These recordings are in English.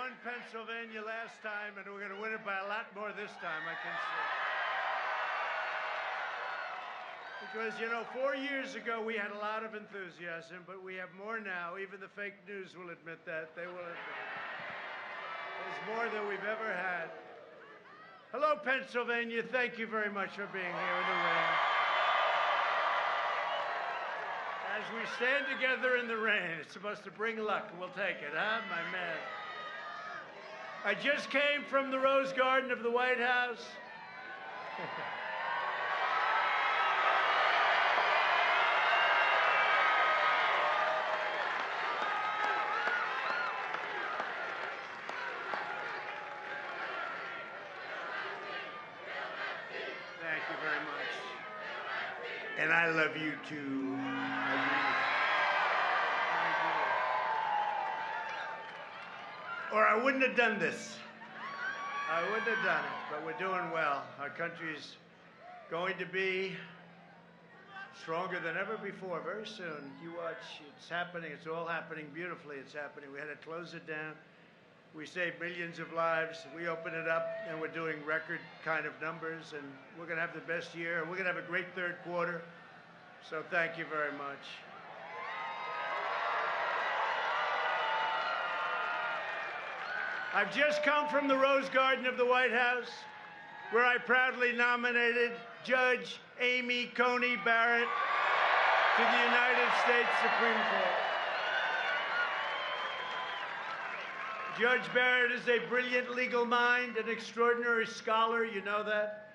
won Pennsylvania last time, and we're going to win it by a lot more this time, I can see. Because, you know, 4 years ago, we had a lot of enthusiasm, but we have more now. Even the fake news will admit that. They will admit it. There's more than we've ever had. Hello, Pennsylvania. Thank you very much for being here in the rain. As we stand together in the rain, it's supposed to bring luck. We'll take it, huh, my man? I just came from the Rose Garden of the White House. Thank you very much. And I love you too. Or I wouldn't have done this. I wouldn't have done it, but we're doing well. Our country's going to be stronger than ever before very soon. You watch, it's happening. It's all happening beautifully. It's happening. We had to close it down. We saved millions of lives. We opened it up, and we're doing record kind of numbers, and we're going to have the best year. We're going to have a great third quarter. So thank you very much. I've just come from the Rose Garden of the White House, where I proudly nominated Judge Amy Coney Barrett to the United States Supreme Court. Judge Barrett is a brilliant legal mind, an extraordinary scholar, you know that.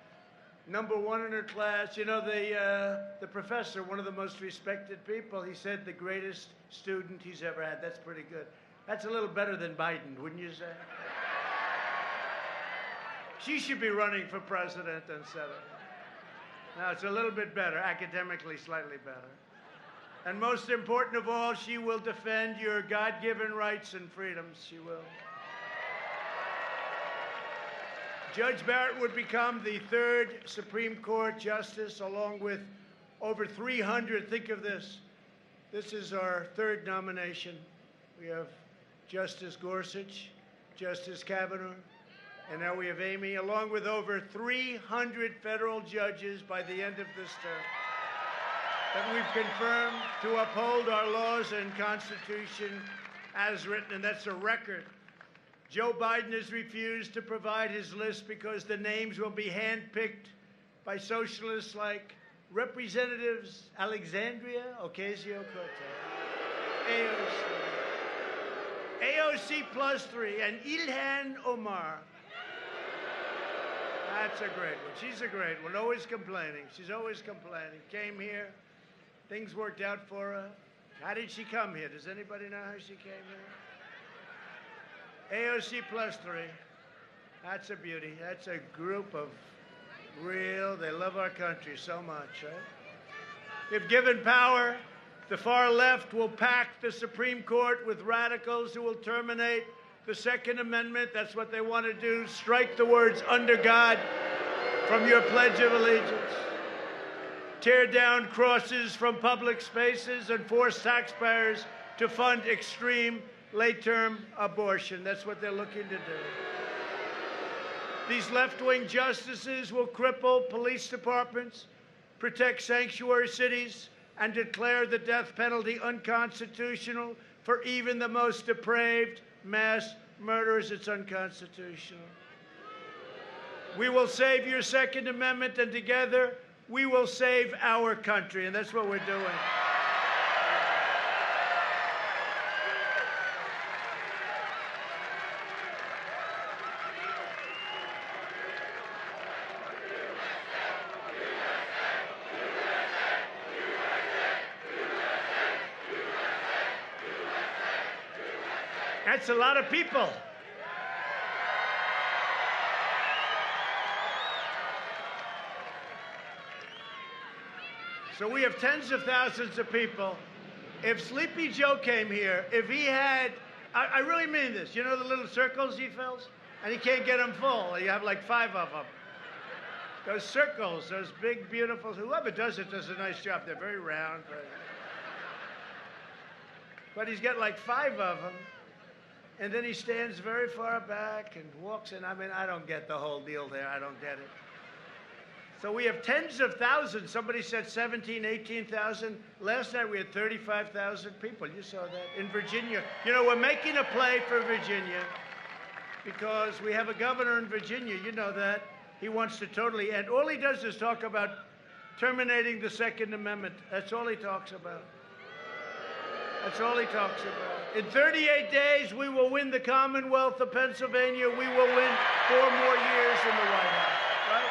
#1 in her class. You know, the professor, one of the most respected people, he said the greatest student he's ever had. That's pretty good. That's a little better than Biden, wouldn't you say? She should be running for president instead of. Now, it's a little bit better, academically slightly better. And most important of all, she will defend your God-given rights and freedoms. She will. Judge Barrett would become the 3rd Supreme Court justice, along with over 300. Think of this. This is our 3rd nomination. We have Justice Gorsuch, Justice Kavanaugh, and now we have Amy, along with over 300 federal judges by the end of this term that we've confirmed to uphold our laws and Constitution as written, and that's a record. Joe Biden has refused to provide his list because the names will be handpicked by socialists like Representatives Alexandria Ocasio-Cortez, AOC +3, and Ilhan Omar. That's a great one. She's a great one. Always complaining. She's always complaining. Came here. Things worked out for her. How did she come here? Does anybody know how she came here? AOC +3. That's a beauty. That's a group of they love our country so much, right? If given power, the far left will pack the Supreme Court with radicals who will terminate the Second Amendment. That's what they want to do. Strike the words "under God" from your Pledge of Allegiance. Tear down crosses from public spaces and force taxpayers to fund extreme late-term abortion. That's what they're looking to do. These left-wing justices will cripple police departments, protect sanctuary cities, and declare the death penalty unconstitutional for even the most depraved mass murderers. It's unconstitutional. We will save your Second Amendment, and together we will save our country, and that's what we're doing. That's a lot of people. So we have tens of thousands of people. If Sleepy Joe came here, if he had, I really mean this, you know the little circles he fills? And he can't get them full. You have like 5 of them. Those circles, those big, beautiful, whoever does it does a nice job. They're very round. But he's got like 5 of them. and then he stands very far back and walks in. I mean, I don't get the whole deal there. I don't get it. So we have tens of thousands. Somebody said 17, 18,000. Last night we had 35,000 people. You saw that in Virginia. You know, we're making a play for Virginia because we have a governor in Virginia. You know that. He wants to totally end. All he does is talk about terminating the Second Amendment. That's all he talks about. That's all he talks about. In 38 days, we will win the Commonwealth of Pennsylvania. We will win 4 more years in the White House, right?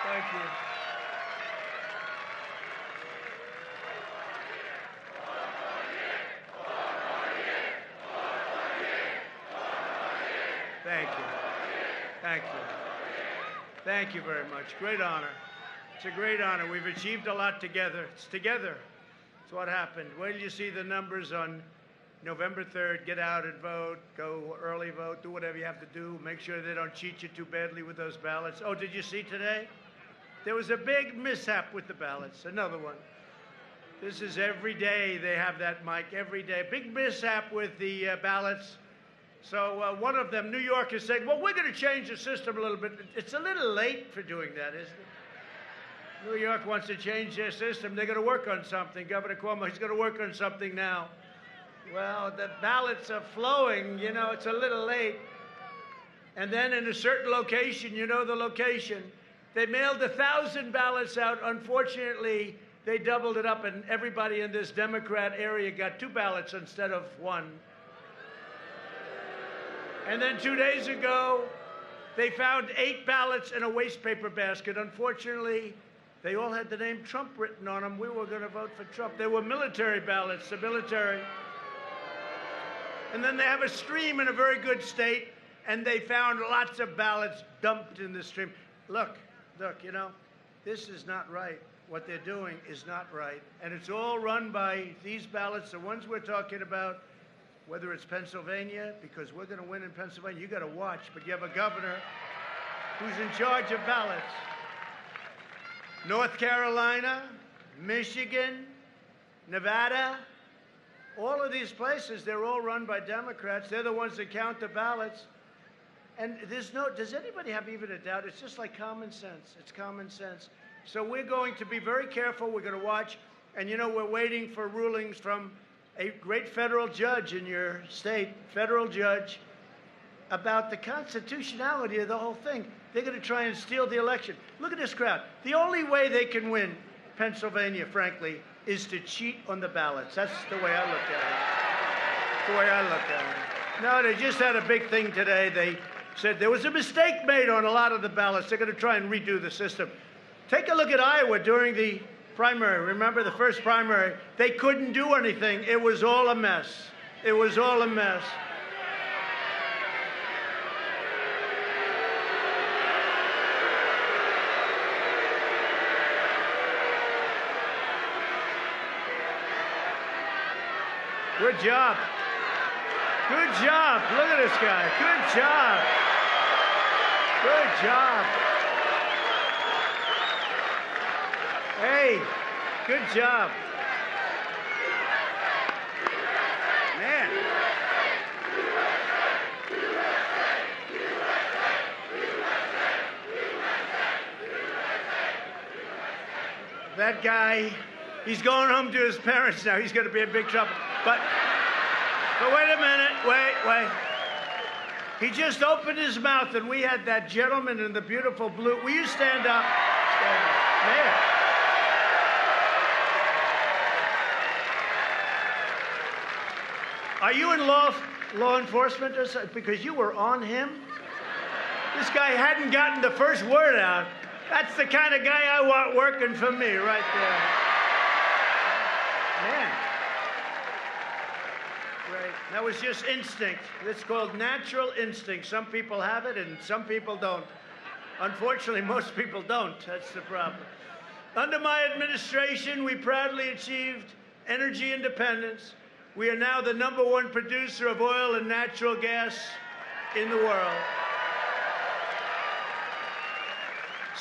Thank you. Thank you. Thank you. Thank you very much. Great honor. It's a great honor. We've achieved a lot together. It's together. It's what happened. Wait till you see the numbers on November 3rd. Get out and vote. Go early vote. Do whatever you have to do. Make sure they don't cheat you too badly with those ballots. Oh, did you see today? There was a big mishap with the ballots. Another one. This is every day they have that, Mike. Every day. Big mishap with the ballots. So one of them, New York, is saying, well, we're going to change the system a little bit. It's a little late for doing that, isn't it? New York wants to change their system. They're going to work on something. Governor Cuomo, he's going to work on something now. Well, the ballots are flowing. You know, it's a little late. And then in a certain location, you know the location, they mailed 1,000 ballots out. Unfortunately, they doubled it up, and everybody in this Democrat area got 2 ballots instead of 1. And then 2 days ago, they found 8 ballots in a waste paper basket. Unfortunately, they all had the name Trump written on them. We were going to vote for Trump. They were military ballots, the military. And then they have a stream in a very good state, and they found lots of ballots dumped in the stream. Look, you know, this is not right. What they're doing is not right. And it's all run by these ballots, the ones we're talking about. Whether it's Pennsylvania, because we're going to win in Pennsylvania, you got to watch, but you have a governor who's in charge of ballots. North Carolina, Michigan, Nevada, all of these places, they're all run by Democrats. They're the ones that count the ballots. And does anybody have even a doubt? It's just like common sense. It's common sense. So we're going to be very careful. We're going to watch. And, you know, we're waiting for rulings from a great federal judge in your state, federal judge, about the constitutionality of the whole thing. They're going to try and steal the election. Look at this crowd. The only way they can win Pennsylvania, frankly, is to cheat on the ballots. That's the way I look at it. The way I look at it. No, they just had a big thing today. They said there was a mistake made on a lot of the ballots. They're going to try and redo the system. Take a look at Iowa during the primary. Remember the first primary? They couldn't do anything. It was all a mess. It was all a mess. Good job. Good job. Look at this guy. Good job. Good job. Hey, good job. Man. That guy, he's going home to his parents now. He's going to be in big trouble. But wait a minute. Wait. He just opened his mouth, and we had that gentleman in the beautiful blue. Will you stand up? Stand up. Man. Are you in law enforcement or something? Because you were on him? This guy hadn't gotten the first word out. That's the kind of guy I want working for me right there. Man. Great. That was just instinct. It's called natural instinct. Some people have it and some people don't. Unfortunately, most people don't. That's the problem. Under my administration, we proudly achieved energy independence. We are now the #1 producer of oil and natural gas in the world.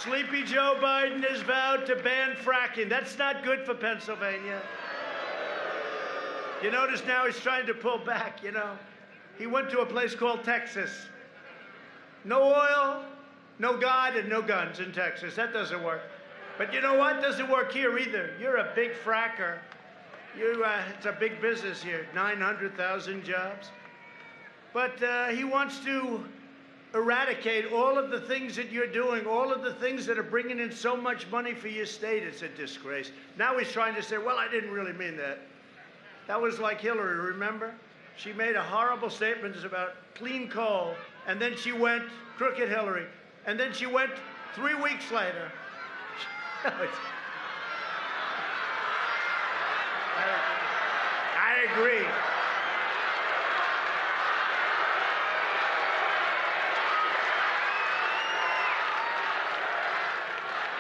Sleepy Joe Biden has vowed to ban fracking. That's not good for Pennsylvania. You notice now he's trying to pull back, you know. He went to a place called Texas. No oil, no God, and no guns in Texas. That doesn't work. But you know what? Doesn't work here either. You're a big fracker. It's a big business here, 900,000 jobs. But he wants to eradicate all of the things that you're doing, all of the things that are bringing in so much money for your state. It's a disgrace. Now he's trying to say, well, I didn't really mean that. That was like Hillary, remember? She made a horrible statement about clean coal, and then she went, crooked Hillary, and then she went 3 weeks later. I agree.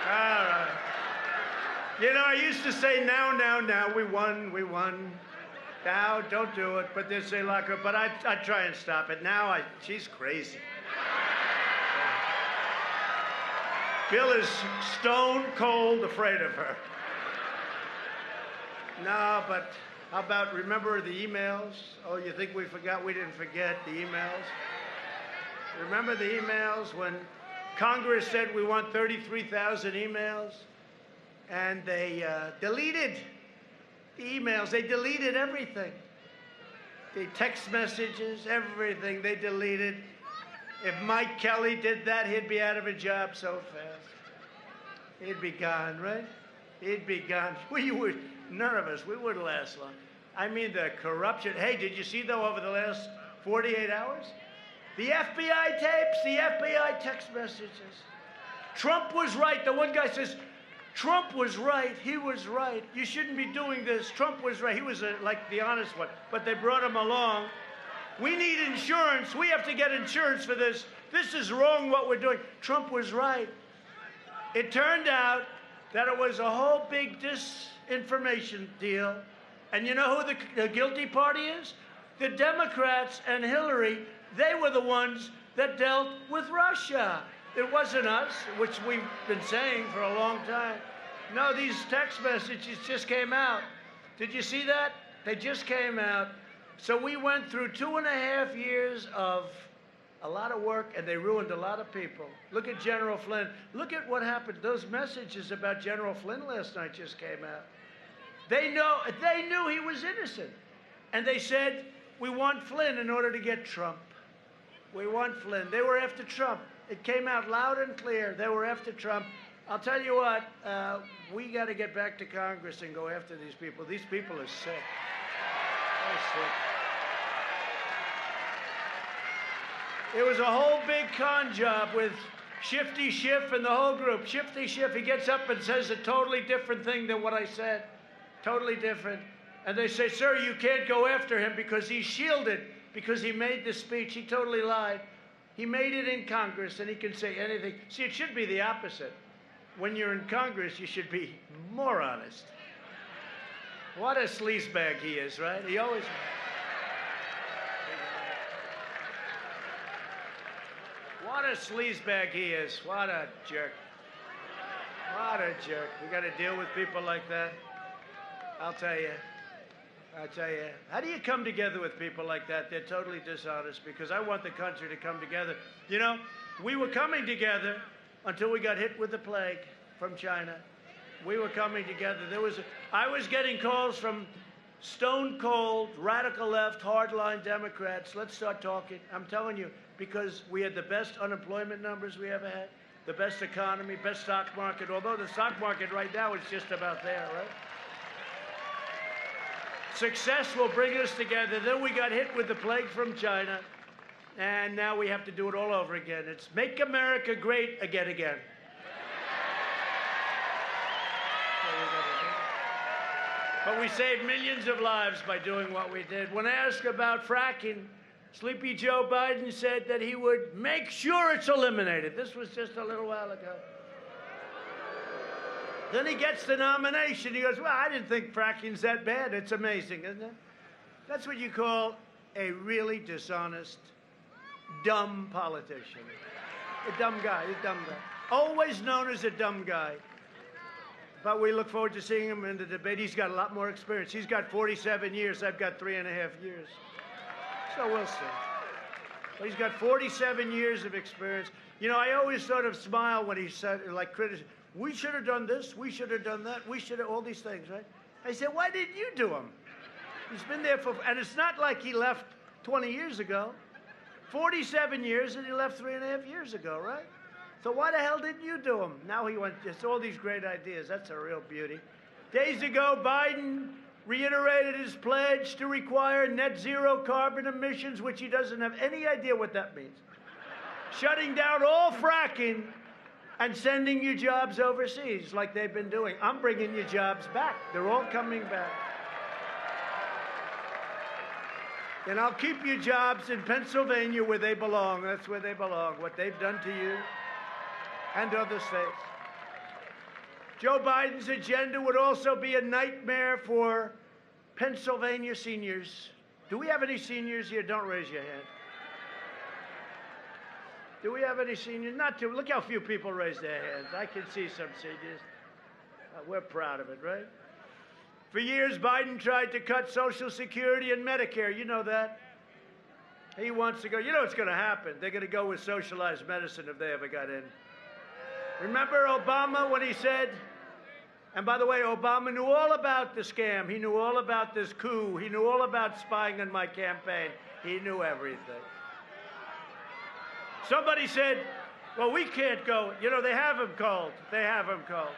All right. You know, I used to say, now, we won. Now, don't do it, but they say lock her. But I try and stop it. Now, she's crazy. Bill is stone cold afraid of her. No, but how about, remember the emails? Oh, you think we forgot? We didn't forget the emails. Remember the emails when Congress said we want 33,000 emails? And they deleted the emails. They deleted everything. The text messages, everything, they deleted. If Mike Kelly did that, he'd be out of a job so fast. He'd be gone, right? He'd be gone. None of us, we wouldn't last long. I mean, the corruption. Hey, did you see, though, over the last 48 hours? The FBI tapes, the FBI text messages. Trump was right. The one guy says, Trump was right. He was right. You shouldn't be doing this. Trump was right. He was like the honest one. But they brought him along. We need insurance. We have to get insurance for this. This is wrong what we're doing. Trump was right. It turned out that it was a whole big disinformation deal. And you know who the guilty party is? The Democrats and Hillary. They were the ones that dealt with Russia. It wasn't us, which we've been saying for a long time. No, these text messages just came out. Did you see that? They just came out. So we went through 2.5 years of a lot of work, and they ruined a lot of people. Look at General Flynn. Look at what happened. Those messages about General Flynn last night just came out. They knew he was innocent. And they said, we want Flynn in order to get Trump. We want Flynn. They were after Trump. It came out loud and clear. They were after Trump. I'll tell you what, we got to get back to Congress and go after these people. These people are sick. They're sick. It was a whole big con job with Shifty Schiff and the whole group. Shifty Schiff, he gets up and says a totally different thing than what I said. Totally different. And they say, sir, you can't go after him because he's shielded, because he made the speech. He totally lied. He made it in Congress, and he can say anything. See, it should be the opposite. When you're in Congress, you should be more honest. What a sleazebag he is, right? He always... What a sleazebag he is. What a jerk. What a jerk. We got to deal with people like that. I'll tell you. How do you come together with people like that? They're totally dishonest, because I want the country to come together. You know, we were coming together until we got hit with the plague from China. We were coming together. I was getting calls from stone-cold, radical left, hardline Democrats. Let's start talking. I'm telling you, because we had the best unemployment numbers we ever had, the best economy, best stock market, although the stock market right now is just about there, right? Success will bring us together. Then we got hit with the plague from China, and now we have to do it all over again. It's make America great again. But we saved millions of lives by doing what we did. When asked about fracking, Sleepy Joe Biden said that he would make sure it's eliminated. This was just a little while ago. Then he gets the nomination. He goes, well, I didn't think fracking's that bad. It's amazing, isn't it? That's what you call a really dishonest, dumb politician. A dumb guy. He's a dumb guy. always known as a dumb guy. But we look forward to seeing him in the debate. He's got a lot more experience. He's got 47 years. I've got 3.5 years. So we'll see. But he's got 47 years of experience. You know, I always sort of smile when he said, like, critics, we should have done this, we should have done that, we should have, all these things, right? I said, why didn't you do them? He's been there for, and it's not like he left 20 years ago. 47 years, and he left 3.5 years ago, right? So why the hell didn't you do them? Now he went, it's all these great ideas. That's a real beauty. Days ago, Biden reiterated his pledge to require net zero carbon emissions, which he doesn't have any idea what that means. Shutting down all fracking and sending you jobs overseas like they've been doing. I'm bringing you jobs back. They're all coming back. And I'll keep you jobs in Pennsylvania where they belong. That's where they belong, what they've done to you and other states. Joe Biden's agenda would also be a nightmare for Pennsylvania seniors. Do we have any seniors here? Don't raise your hand. Do we have any seniors? Not too. Look how few people raise their hands. I can see some seniors. We're proud of it, right? For years, Biden tried to cut Social Security and Medicare. You know that. He wants to go. You know what's going to happen? They're going to go with socialized medicine if they ever got in. Remember Obama when he said, and by the way, Obama knew all about the scam. He knew all about this coup. He knew all about spying on my campaign. He knew everything. Somebody said, well, we can't go. You know, they have him called. They have him called.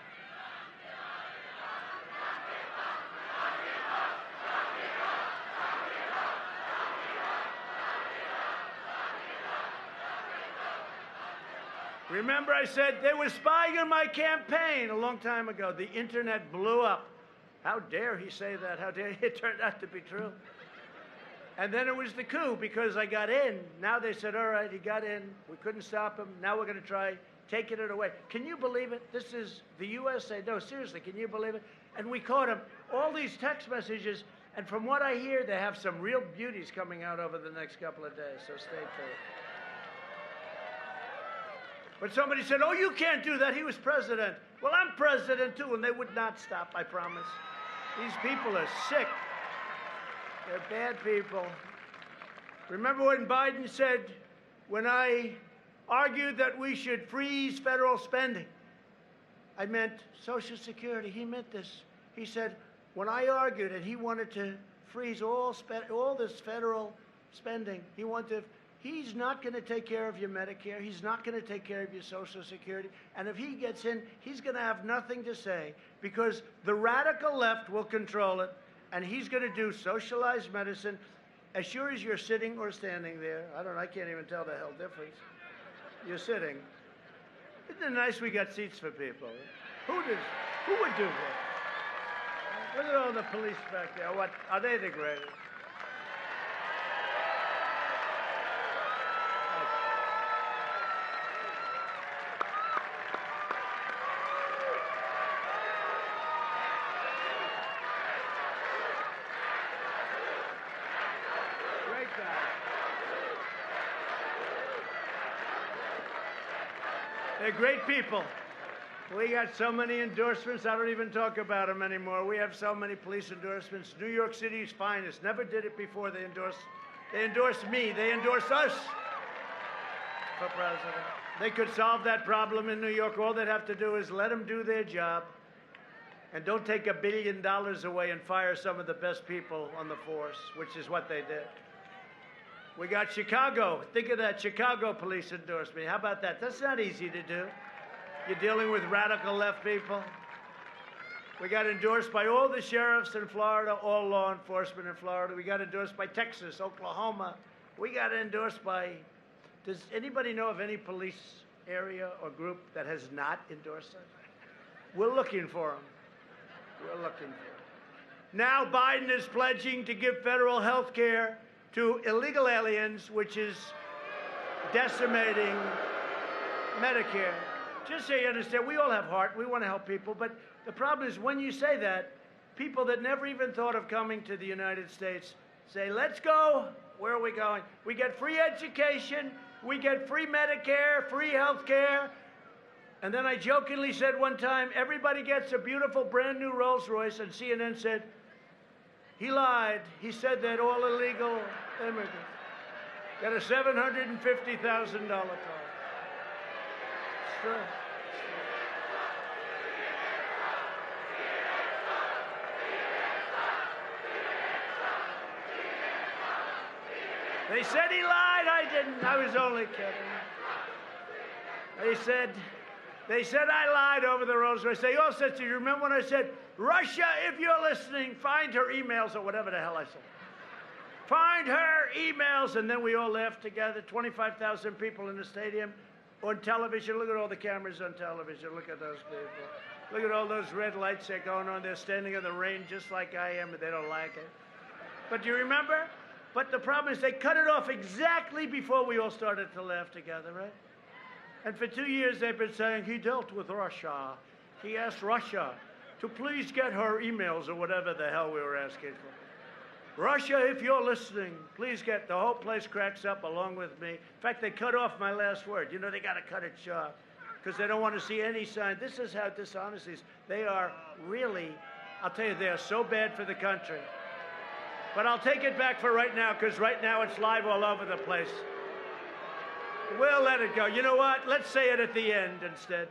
Remember I said they were spying on my campaign a long time ago. The internet blew up. How dare he say that? How dare it turned out to be true. And then it was the coup because I got in. Now they said, all right, he got in. We couldn't stop him. Now we're going to try taking it away. Can you believe it? This is the USA. No, seriously, can you believe it? And we caught him. All these text messages, and from what I hear, they have some real beauties coming out over the next couple of days, so stay tuned. But somebody said, oh, you can't do that. He was president. Well, I'm president, too, and they would not stop, I promise. These people are sick. They're bad people. Remember when Biden said, when I argued that we should freeze federal spending, I meant Social Security. He meant this. He said, when I argued and he wanted to freeze all this federal spending, he's not going to take care of your Medicare. He's not going to take care of your Social Security. And if he gets in, he's going to have nothing to say because the radical left will control it, and he's going to do socialized medicine as sure as you're sitting or standing there. I can't even tell the hell difference. You're sitting. Isn't it nice we got seats for people? Who would do that? Look at all the police back there. What, are they the greatest? They're great people. We got so many endorsements, I don't even talk about them anymore. We have so many police endorsements. New York City's finest. Never did it before. They endorsed me. They endorse us for president. They could solve that problem in New York. All they'd have to do is let them do their job and don't take $1 billion away and fire some of the best people on the force, which is what they did. We got Chicago. Think of that. Chicago police endorsed me. How about that? That's not easy to do. You're dealing with radical left people. We got endorsed by all the sheriffs in Florida, all law enforcement in Florida. We got endorsed by Texas, Oklahoma. We got endorsed by, does anybody know of any police area or group that has not endorsed us? We're looking for them. We're looking for them. Now Biden is pledging to give federal health care to illegal aliens, which is decimating Medicare. Just so you understand, we all have heart. We want to help people. But the problem is when you say that, people that never even thought of coming to the United States say, let's go. Where are we going? We get free education. We get free Medicare, free health care. And then I jokingly said one time, everybody gets a beautiful brand new Rolls Royce, and CNN said, he lied. He said that all illegal immigrants get a $750,000 car. It's true. They said he lied. I didn't. I was only kidding. They said I lied over the Rolls Royce. They all said, do you remember when I said, Russia, if you're listening, find her emails, or whatever the hell I said. Find her emails. And then we all laughed together. 25,000 people in the stadium on television. Look at all the cameras on television. Look at those people. Look at all those red lights that are going on. They're standing in the rain just like I am, and they don't like it. But do you remember? But the problem is they cut it off exactly before we all started to laugh together, right? And for 2 years they've been saying he dealt with Russia. He asked Russia to please get her emails, or whatever the hell we were asking for. Russia, if you're listening, please get, the whole place cracks up along with me. In fact, they cut off my last word. You know, they got to cut it short because they don't want to see any sign. This is how dishonest is. They are really, I'll tell you, they are so bad for the country. But I'll take it back for right now, because right now it's live all over the place. We'll let it go. You know what? Let's say it at the end instead.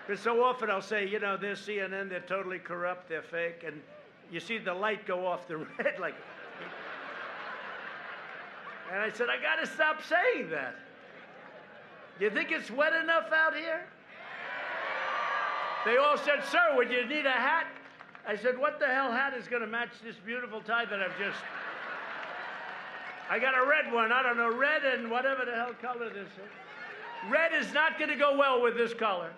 Because so often I'll say, you know, they're CNN, they're totally corrupt, they're fake, and you see the light go off the red like... And I said, I got to stop saying that. You think it's wet enough out here? They all said, sir, would you need a hat? I said, what the hell hat is going to match this beautiful tie that I've just... I got a red one. I don't know, red and whatever the hell color this is. Red is not going to go well with this color.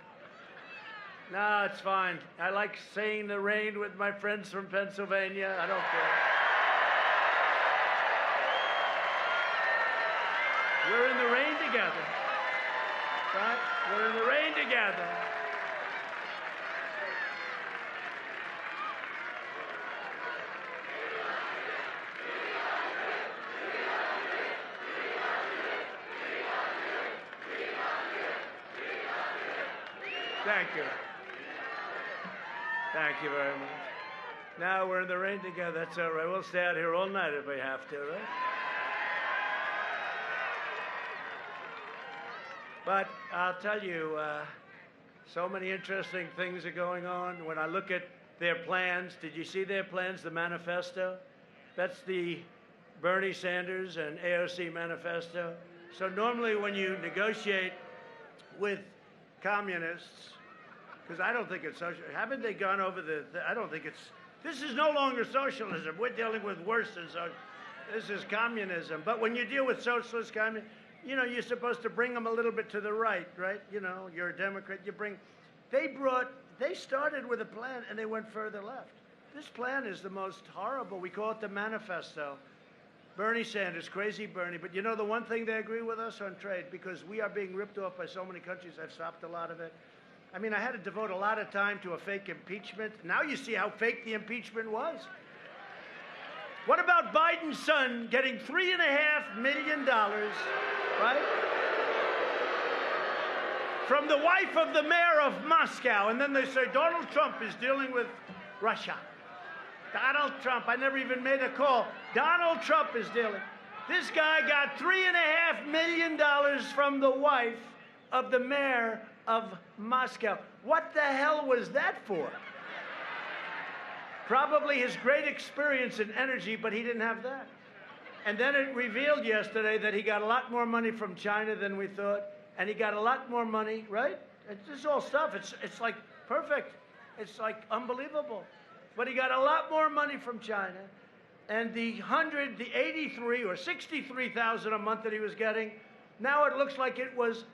No, it's fine. I like saying the rain with my friends from Pennsylvania. I don't care. We're in the rain together. Right? We're in the rain together. Thank you. Thank you very much. Now we're in the rain together. That's all right. We'll stay out here all night if we have to, right? But I'll tell you, so many interesting things are going on. When I look at their plans, did you see their plans, the manifesto? That's the Bernie Sanders and AOC manifesto. So normally when you negotiate with communists, because I don't think it's social. Haven't they gone over I don't think it's, this is no longer socialism. We're dealing with worse than socialism. This is communism. But when you deal with socialist communism, you know, you're supposed to bring them a little bit to the right, right? You know, you're a Democrat, they started with a plan and they went further left. This plan is the most horrible. We call it the manifesto. Bernie Sanders, crazy Bernie. But you know the one thing they agree with us on trade, because we are being ripped off by so many countries. I've stopped a lot of it. I mean, I had to devote a lot of time to a fake impeachment. Now you see how fake the impeachment was. What about Biden's son getting $3.5 million, right? From the wife of the mayor of Moscow. And then they say Donald Trump is dealing with Russia. Donald Trump, I never even made a call. Donald Trump is dealing. This guy got $3.5 million from the wife of the mayor of Moscow. What the hell was that for? Probably his great experience in energy, but he didn't have that. And then it revealed yesterday that he got a lot more money from China than we thought, and he got a lot more money, right? It's all stuff. It's like perfect. It's like unbelievable. But he got a lot more money from China, and the 83 or 63,000 a month that he was getting, now it looks like it was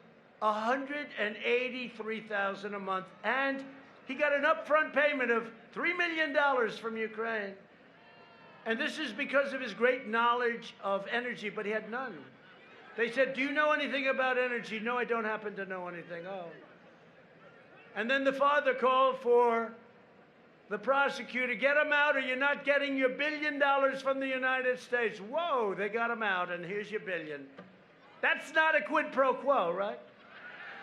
183,000 a month, and he got an upfront payment of $3 million from Ukraine. And this is because of his great knowledge of energy, but he had none. They said, do you know anything about energy? No, I don't happen to know anything. Oh. And then the father called for the prosecutor, get him out or you're not getting your $1 billion from the United States. Whoa, they got him out, and here's your $1 billion. That's not a quid pro quo, right?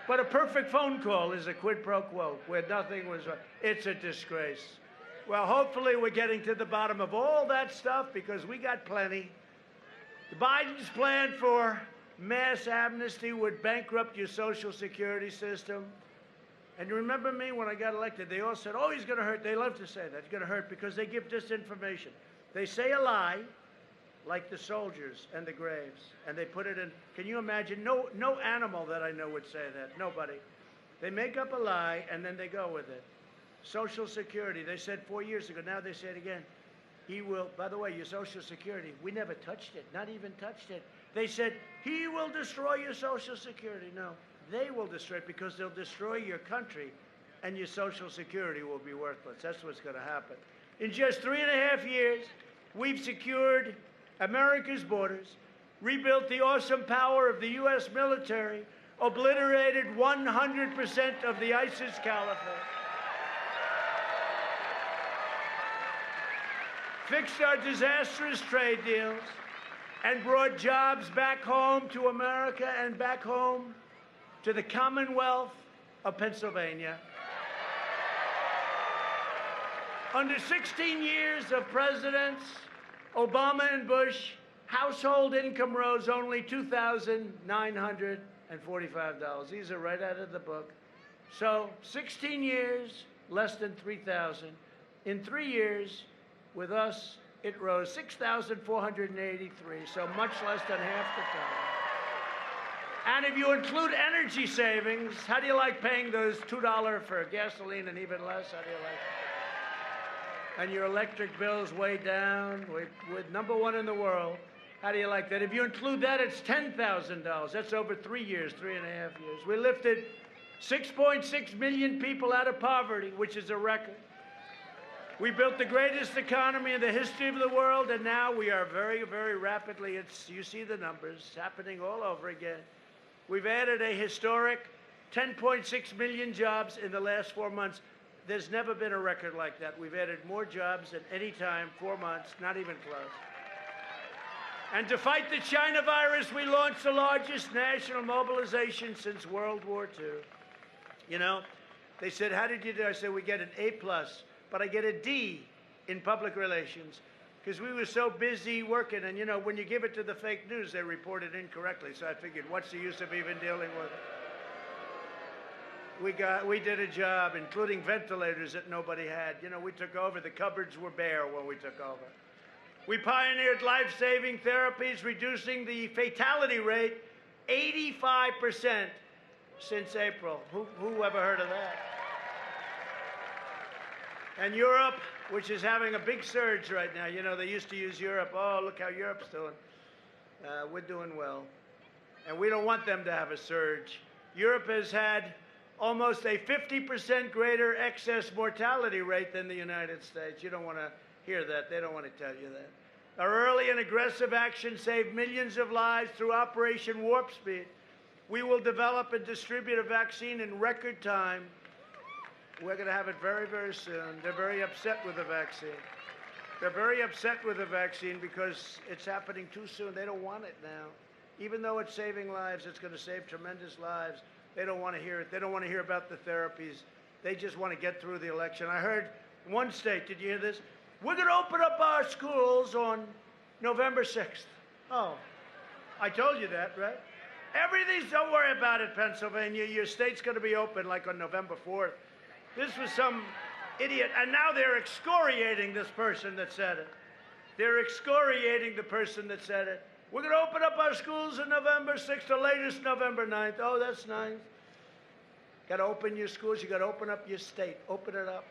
But a perfect phone call is a quid pro quo where nothing was right. It's a disgrace. Well, hopefully we're getting to the bottom of all that stuff because we got plenty. Biden's plan for mass amnesty would bankrupt your Social Security system. And you remember me when I got elected, they all said, oh, he's going to hurt. They love to say that. He's going to hurt because they give disinformation. They say a lie, like the soldiers and the graves, and they put it in. Can you imagine? No animal that I know would say that. Nobody. They make up a lie, and then they go with it. Social Security, they said 4 years ago. Now they say it again. He will, by the way, your Social Security, we never touched it, not even touched it. They said, he will destroy your Social Security. No, they will destroy it because they'll destroy your country, and your Social Security will be worthless. That's what's going to happen. In just 3.5 years, we've secured America's borders, rebuilt the awesome power of the U.S. military, obliterated 100% of the ISIS caliphate, fixed our disastrous trade deals, and brought jobs back home to America and back home to the Commonwealth of Pennsylvania. Under 16 years of presidents, Obama and Bush, household income rose only $2,945. These are right out of the book. So 16 years, less than 3,000. In 3 years, with us, it rose 6,483, so much less than half the time. And if you include energy savings, how do you like paying those $2 for gasoline and even less? How do you like it? And your electric bill's way down. We're #1 in the world. How do you like that? If you include that, it's $10,000. That's over 3 years, 3.5 years. We lifted 6.6 million people out of poverty, which is a record. We built the greatest economy in the history of the world, and now we are very, very rapidly, you see the numbers, happening all over again. We've added a historic 10.6 million jobs in the last 4 months. There's never been a record like that. We've added more jobs than any time, 4 months, not even close. And to fight the China virus, we launched the largest national mobilization since World War II. You know, they said, how did you do? I said, we get an A+, but I get a D in public relations because we were so busy working. And, you know, when you give it to the fake news, they report it incorrectly. So I figured, what's the use of even dealing with it? We did a job, including ventilators that nobody had. You know, we took over. The cupboards were bare when we took over. We pioneered life-saving therapies, reducing the fatality rate 85% since April. Who ever heard of that? And Europe, which is having a big surge right now. You know, they used to use Europe. Oh, look how Europe's doing. We're doing well. And we don't want them to have a surge. Europe has had almost a 50% greater excess mortality rate than the United States. You don't want to hear that. They don't want to tell you that. Our early and aggressive action saved millions of lives through Operation Warp Speed. We will develop and distribute a vaccine in record time. We're going to have it very, very soon. They're very upset with the vaccine. They're very upset with the vaccine because it's happening too soon. They don't want it now. Even though it's saving lives, it's going to save tremendous lives. They don't want to hear it. They don't want to hear about the therapies. They just want to get through the election. I heard one state, did you hear this? We're going to open up our schools on November 6th. Oh, I told you that, right? Everything's, don't worry about it, Pennsylvania. Your state's going to be open like on November 4th. This was some idiot, and now they're excoriating this person that said it. They're excoriating the person that said it. We're going to open up our schools on November 6th, the latest November 9th. Oh, that's nice. Got to open your schools. You got to open up your state. Open it up.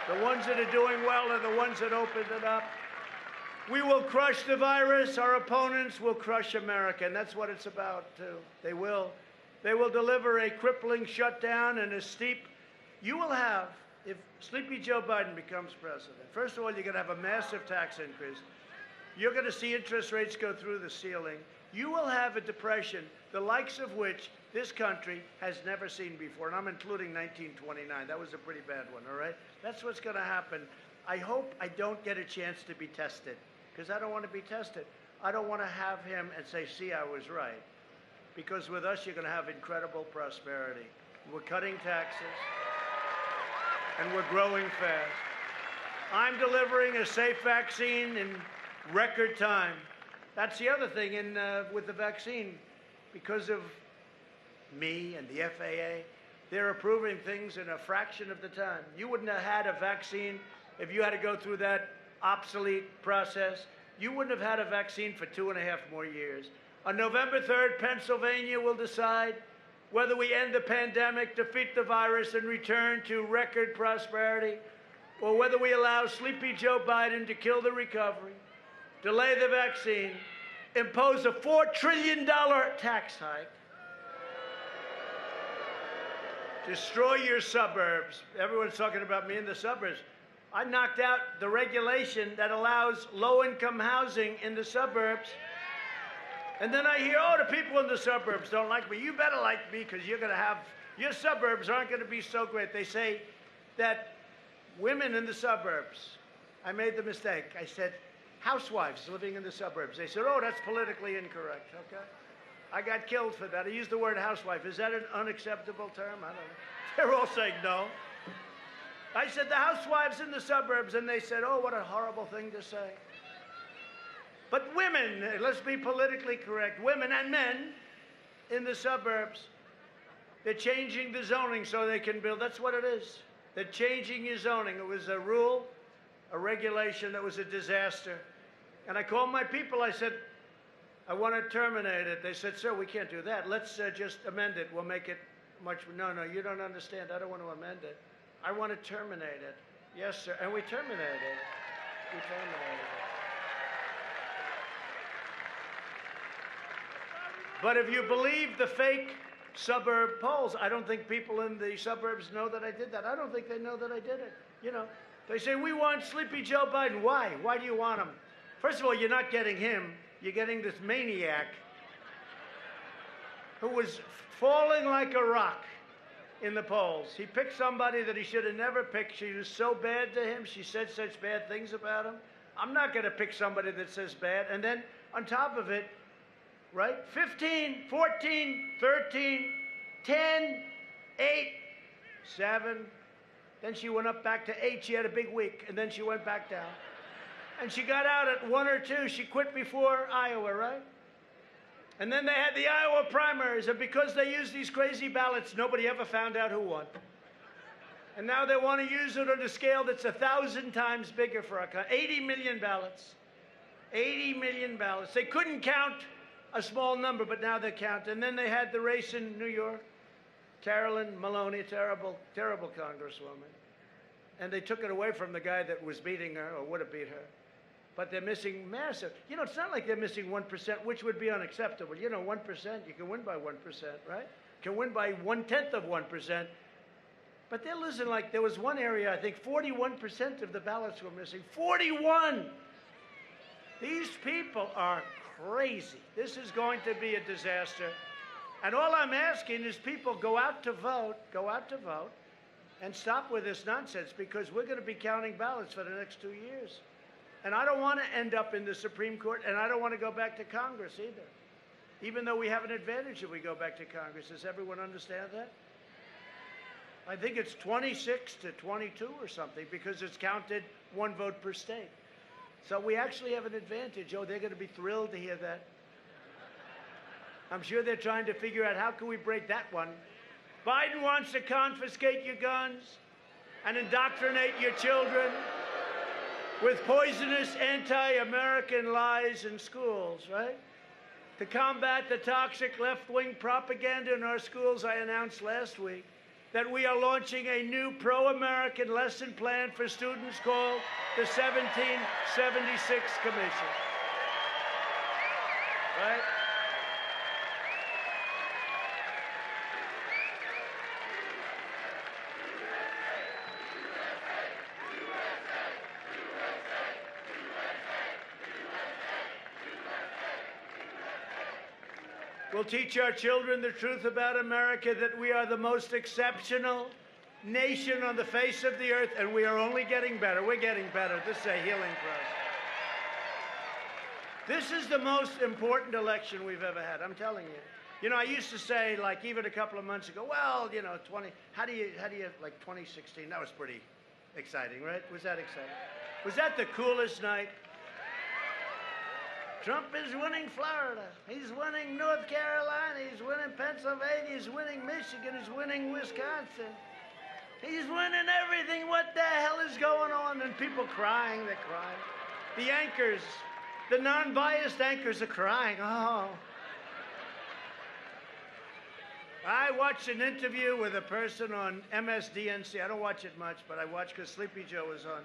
The ones that are doing well are the ones that opened it up. We will crush the virus. Our opponents will crush America, and that's what it's about, too. They will. They will deliver a crippling shutdown and a steep. You will have, if Sleepy Joe Biden becomes president, first of all, you're going to have a massive tax increase. You're going to see interest rates go through the ceiling. You will have a depression, the likes of which this country has never seen before, and I'm including 1929. That was a pretty bad one, all right? That's what's going to happen. I hope I don't get a chance to be tested, because I don't want to be tested. I don't want to have him and say, see, I was right. because with us you're going to have incredible prosperity. We're cutting taxes, and we're growing fast. I'm delivering a safe vaccine in record time. That's the other thing with the vaccine. Because of me and the FAA, they're approving things in a fraction of the time. You wouldn't have had a vaccine if you had to go through that obsolete process. You wouldn't have had a vaccine for 2.5 more years. On November 3rd, Pennsylvania will decide whether we end the pandemic, defeat the virus, and return to record prosperity, or whether we allow sleepy Joe Biden to kill the recovery, delay the vaccine, impose a $4 trillion tax hike, destroy your suburbs. Everyone's talking about me in the suburbs. I knocked out the regulation that allows low-income housing in the suburbs. And then I hear, oh, the people in the suburbs don't like me. You better like me because you're going to have, your suburbs aren't going to be so great. They say that women in the suburbs, I made the mistake. I said housewives living in the suburbs. They said, oh, that's politically incorrect, okay? I got killed for that. I used the word housewife. Is that an unacceptable term? I don't know. They're all saying no. I said the housewives in the suburbs, and they said, oh, what a horrible thing to say. But women, let's be politically correct, women and men in the suburbs, they're changing the zoning so they can build. That's what it is. They're changing your zoning. It was a rule, a regulation that was a disaster. And I called my people. I said, I want to terminate it. They said, sir, we can't do that. Let's just amend it. We'll make it much. No, you don't understand. I don't want to amend it. I want to terminate it. Yes, sir. And we terminated it. We terminated it. But if you believe the fake suburb polls, I don't think people in the suburbs know that I did that. I don't think they know that I did it. You know, they say, we want Sleepy Joe Biden. Why? Why do you want him? First of all, you're not getting him. You're getting this maniac who was falling like a rock in the polls. He picked somebody that he should have never picked. She was so bad to him. She said such bad things about him. I'm not going to pick somebody that says bad. And then on top of it, right? 15, 14, 13, 10, 8, 7. Then she went up back to 8. She had a big week, and then she went back down. And she got out at 1 or 2. She quit before Iowa, right? And then they had the Iowa primaries, and because they used these crazy ballots, nobody ever found out who won. And now they want to use it on a scale that's 1,000 times bigger for our country. 80 million ballots. 80 million ballots. They couldn't count a small number, but now they count. And then they had the race in New York. Carolyn Maloney, terrible, terrible congresswoman. And they took it away from the guy that was beating her or would have beat her. But they're missing massive. You know, it's not like they're missing 1%, which would be unacceptable. You know, 1%, you can win by 1%, right? You can win by 1/10 of 1%. But they're losing, like, there was one area, I think 41% of the ballots were missing. 41! These people are crazy. This is going to be a disaster. And all I'm asking is people go out to vote, and stop with this nonsense, because we're going to be counting ballots for the next 2 years. And I don't want to end up in the Supreme Court, and I don't want to go back to Congress either, even though we have an advantage if we go back to Congress. Does everyone understand that? I think it's 26 to 22 or something, because it's counted 1 vote per state. So we actually have an advantage. Oh, they're going to be thrilled to hear that. I'm sure they're trying to figure out how can we break that one. Biden wants to confiscate your guns and indoctrinate your children with poisonous anti-American lies in schools, right? To combat the toxic left-wing propaganda in our schools, I announced last week that we are launching a new pro-American lesson plan for students called the 1776 Commission, right? We'll teach our children the truth about America, that we are the most exceptional nation on the face of the earth, and we are only getting better. We're getting better. This is a healing process. This is the most important election we've ever had, I'm telling you. You know, I used to say, like, even a couple of months ago, well, you know, how do you, like, 2016, that was pretty exciting, right? Was that exciting? Was that the coolest night? Trump is winning Florida. He's winning North Carolina. He's winning Pennsylvania. He's winning Michigan. He's winning Wisconsin. He's winning everything. What the hell is going on? And people crying, they're crying. The anchors, the non-biased anchors are crying. Oh. I watched an interview with a person on MSDNC. I don't watch it much, but I watch because Sleepy Joe was on.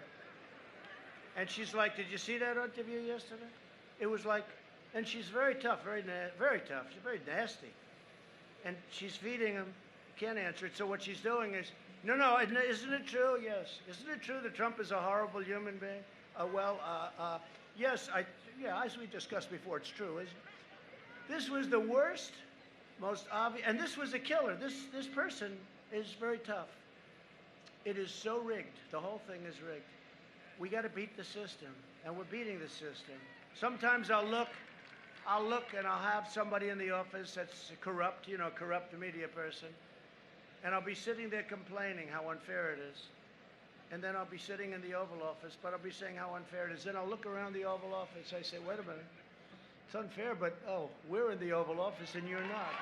And she's like, did you see that interview yesterday? It was like, and she's very tough, very tough. She's very nasty. And she's feeding him, can't answer it. So what she's doing is, no, isn't it true? Yes. Isn't it true that Trump is a horrible human being? Yes, as we discussed before, it's true, isn't it? This was the worst, most obvious, and this was a killer. This person is very tough. It is so rigged. The whole thing is rigged. We got to beat the system, and we're beating the system. Sometimes I'll look and I'll have somebody in the office that's corrupt, corrupt media person, and I'll be sitting there complaining how unfair it is. And then I'll be sitting in the Oval Office, but I'll be saying how unfair it is. Then I'll look around the Oval Office. I say, wait a minute. It's unfair, but, oh, we're in the Oval Office and you're not.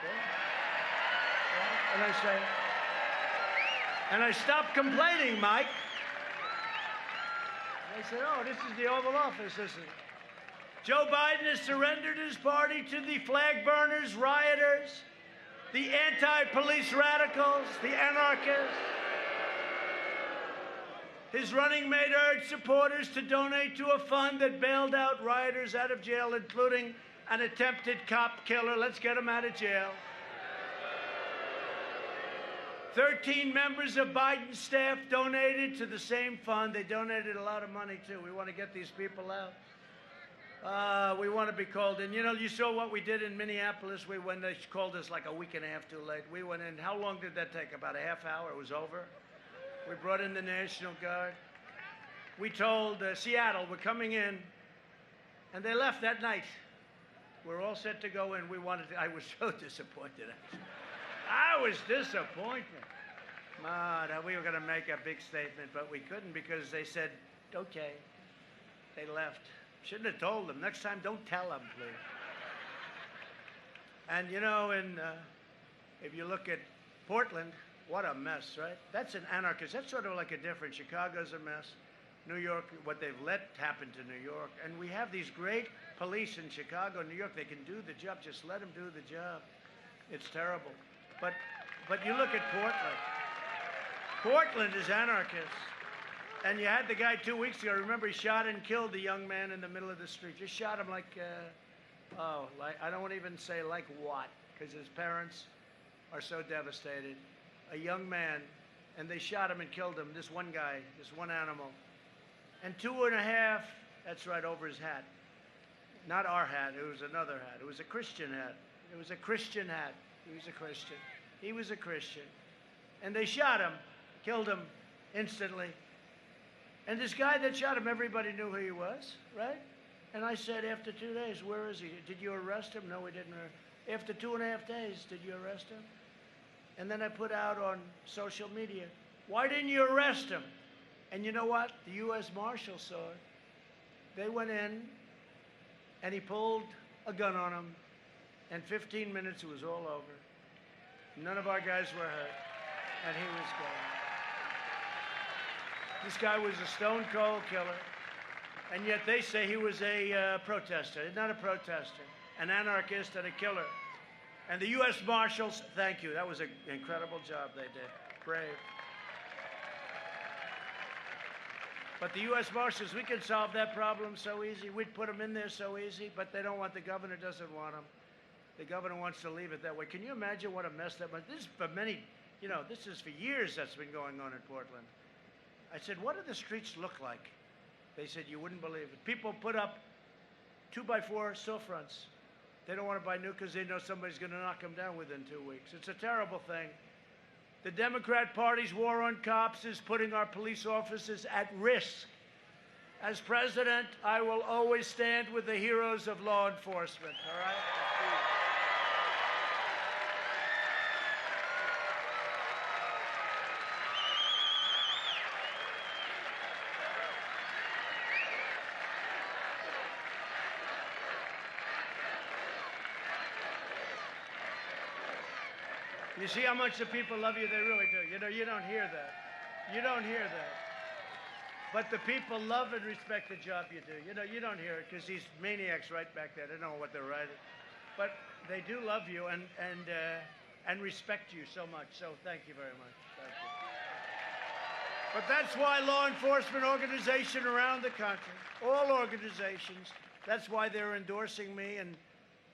And I say, and I stop complaining, Mike. And I said, oh, this is the Oval Office, isn't it? Joe Biden has surrendered his party to the flag burners, rioters, the anti-police radicals, the anarchists. His running mate urged supporters to donate to a fund that bailed out rioters out of jail, including an attempted cop killer. Let's get him out of jail. 13 members of Biden's staff donated to the same fund. They donated a lot of money, too. We want to get these people out. We want to be called in. You know, you saw what we did in Minneapolis. When they called us like a week and a half too late. We went in. How long did that take? About a half hour. It was over. We brought in the National Guard. We told Seattle, we're coming in. And they left that night. We're all set to go in. I was so disappointed. I was disappointed. We were going to make a big statement, but we couldn't because they said, okay. They left. Shouldn't have told them. Next time, don't tell them, please. And, you know, if you look at Portland, what a mess, right? That's an anarchist. That's sort of like a different. Chicago's a mess. New York, what they've let happen to New York. And we have these great police in Chicago, New York. They can do the job. Just let them do the job. It's terrible. But you look at Portland. Portland is anarchist. And you had the guy 2 weeks ago. Remember, he shot and killed the young man in the middle of the street. Just shot him like I don't want to even say like what, because his parents are so devastated. A young man, and they shot him and killed him, this one guy, this one animal. And 2.5, that's right, over his hat. Not our hat, it was another hat. It was a Christian hat. It was a Christian hat. He was a Christian. He was a Christian. And they shot him, killed him instantly. And this guy that shot him, everybody knew who he was, right? And I said, after 2 days, where is he? Did you arrest him? No, we didn't. After 2.5 days, did you arrest him? And then I put out on social media, why didn't you arrest him? And you know what? The U.S. Marshals saw it. They went in, and he pulled a gun on him. And 15 minutes, it was all over. None of our guys were hurt, and he was gone. This guy was a stone-cold killer, and yet they say he was a protester. He's not a protester, an anarchist and a killer. And the U.S. Marshals, thank you. That was an incredible job they did. Brave. But the U.S. Marshals, we can solve that problem so easy. We'd put them in there so easy, but they don't want, the governor doesn't want them. The governor wants to leave it that way. Can you imagine what a mess that was? This is for many, this is for years that's been going on in Portland. I said, what do the streets look like? They said, you wouldn't believe it. People put up 2x4 storefronts. They don't want to buy new because they know somebody's going to knock them down within 2 weeks. It's a terrible thing. The Democrat Party's war on cops is putting our police officers at risk. As president, I will always stand with the heroes of law enforcement, all right? You see how much the people love you? They really do. You know, you don't hear that. You don't hear that. But the people love and respect the job you do. You know, you don't hear it because these maniacs right back there, they don't know what they're writing. But they do love you and respect you so much. So thank you very much. Thank you. But that's why law enforcement organizations around the country, all organizations, that's why they're endorsing me and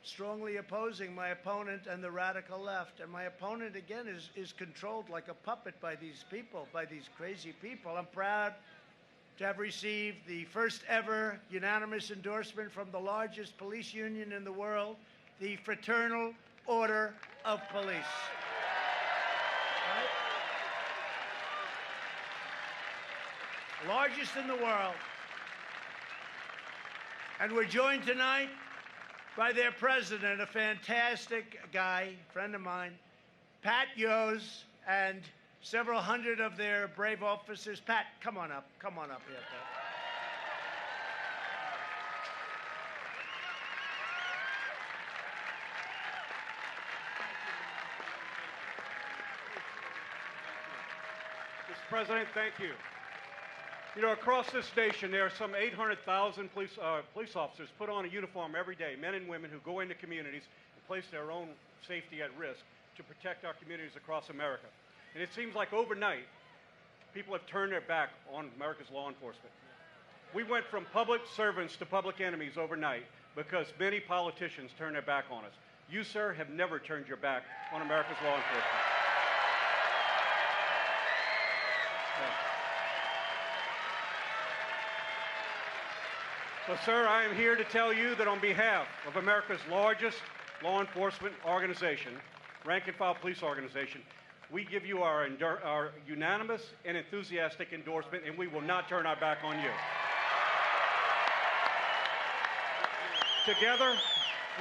strongly opposing my opponent and the radical left. And my opponent, again, is controlled like a puppet by these people, by these crazy people. I'm proud to have received the first ever unanimous endorsement from the largest police union in the world, the Fraternal Order of Police. Right? Largest in the world. And we're joined tonight by their president, a fantastic guy, friend of mine, Pat Yos, and several hundred of their brave officers. Pat, come on up. Come on up here, Pat. Mr. President, thank you. You know, across this nation, there are some 800,000 police officers put on a uniform every day, men and women who go into communities and place their own safety at risk to protect our communities across America. And it seems like overnight, people have turned their back on America's law enforcement. We went from public servants to public enemies overnight because many politicians turned their back on us. You, sir, have never turned your back on America's law enforcement. So, sir, I am here to tell you that on behalf of America's largest law enforcement organization, rank and file police organization, we give you our unanimous and enthusiastic endorsement, and we will not turn our back on you. Together,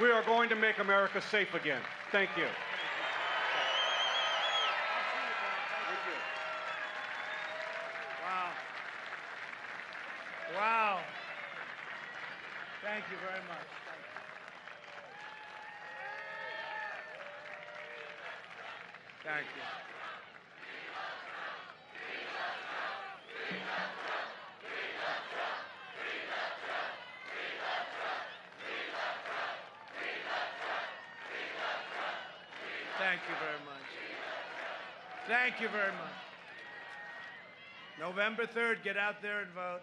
we are going to make America safe again. Thank you. Wow. Wow. Thank you very much. Thank you. Thank you very much. Thank you very much. November 3rd, get out there and vote.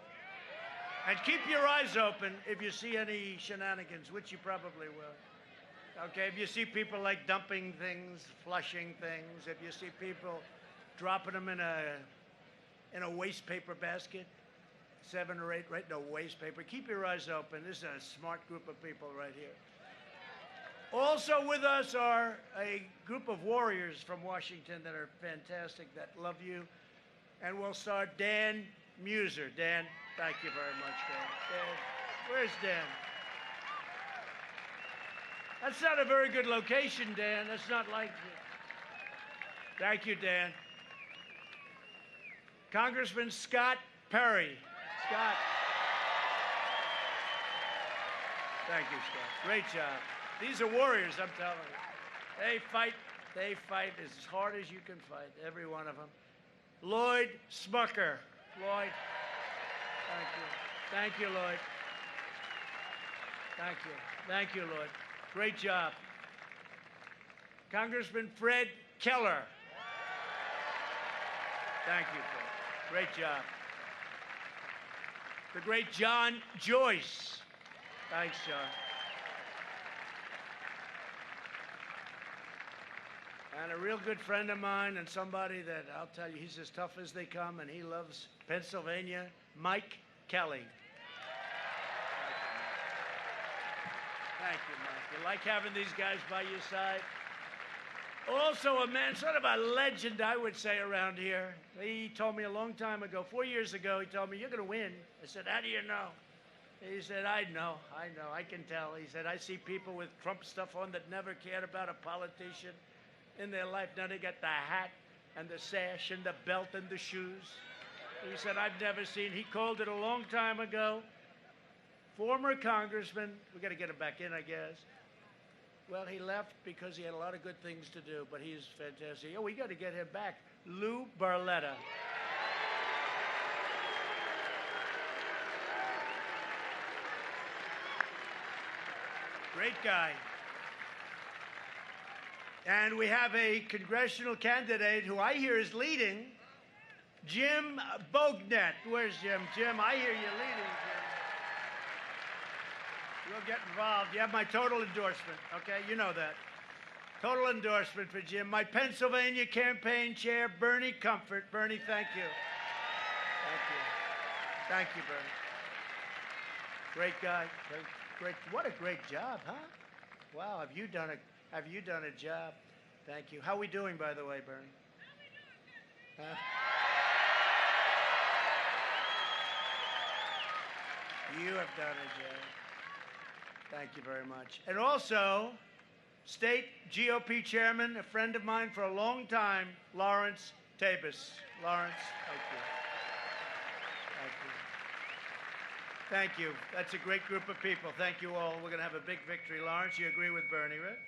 And keep your eyes open if you see any shenanigans, which you probably will. Okay, if you see people like dumping things, flushing things, if you see people dropping them in a waste paper basket, 7 or 8 right in a waste paper, keep your eyes open. This is a smart group of people right here. Also with us are a group of warriors from Washington that are fantastic, that love you. And we'll start Dan Muser. Dan, thank you very much, Dan. Dan, where's Dan? That's not a very good location, Dan. That's not like you. Thank you, Dan. Congressman Scott Perry. Scott. Thank you, Scott. Great job. These are warriors, I'm telling you. They fight as hard as you can fight, every one of them. Lloyd Smucker. Lloyd. Thank you. Thank you, Lloyd. Thank you. Thank you, Lloyd. Great job. Congressman Fred Keller. Thank you, Fred. Great job. The great John Joyce. Thanks, John. And a real good friend of mine and somebody that I'll tell you, he's as tough as they come and he loves Pennsylvania, Mike Kelly. Thank you, Mike. You like having these guys by your side? Also a man, sort of a legend, I would say, around here. He told me a long time ago, 4 years ago, he told me, you're going to win. I said, how do you know? He said, I know, I can tell. He said, I see people with Trump stuff on that never cared about a politician in their life. Now they got the hat and the sash and the belt and the shoes. He said, I've never seen, he called it a long time ago. Former congressman, we got to get him back in, I guess. Well, he left because he had a lot of good things to do, but he's fantastic. Oh, we got to get him back. Lou Barletta. Great guy. And we have a congressional candidate who I hear is leading, Jim Bognet. Where's Jim? Jim, I hear you leading, Jim. We'll get involved. You have my total endorsement, okay? You know that. Total endorsement for Jim. My Pennsylvania campaign chair, Bernie Comfort. Bernie, thank you. Thank you. Thank you, Bernie. Great guy. Great. What a great job, huh? Wow, have you done a job? Thank you. How are we doing, by the way, Bernie? Huh? You have done a job. Thank you very much. And also, State GOP Chairman, a friend of mine for a long time, Lawrence Tabus. Lawrence, thank you. Thank you. Thank you. That's a great group of people. Thank you all. We're going to have a big victory. Lawrence, you agree with Bernie, right?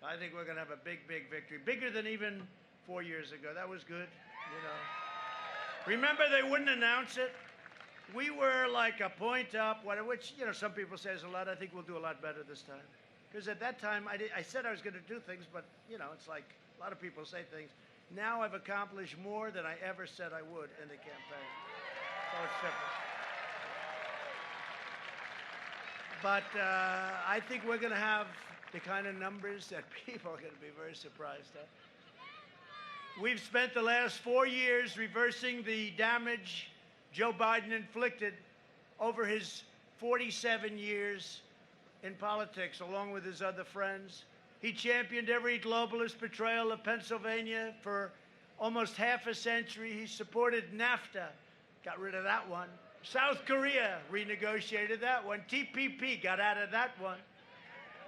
I think we're going to have a big, big victory. Bigger than even 4 years ago. That was good, you know. Remember, they wouldn't announce it? We were like a point up, which, you know, some people say is a lot. I think we'll do a lot better this time. Because at that time, I said I was going to do things, but, you know, it's like a lot of people say things. Now I've accomplished more than I ever said I would in the campaign. So it's different. But I think we're going to have the kind of numbers that people are going to be very surprised at. We've spent the last 4 years reversing the damage Joe Biden inflicted over his 47 years in politics, along with his other friends. He championed every globalist betrayal of Pennsylvania for almost half a century. He supported NAFTA, got rid of that one. South Korea renegotiated that one. TPP got out of that one.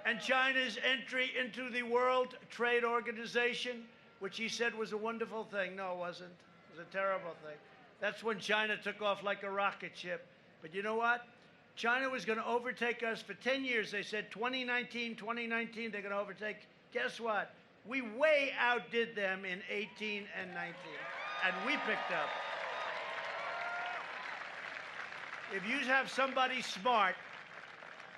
And China's entry into the World Trade Organization, which he said was a wonderful thing. No, it wasn't. It was a terrible thing. That's when China took off like a rocket ship. But you know what? China was going to overtake us for 10 years. They said 2019, they're going to overtake. Guess what? We way outdid them in 18 and 19. And we picked up. If you have somebody smart,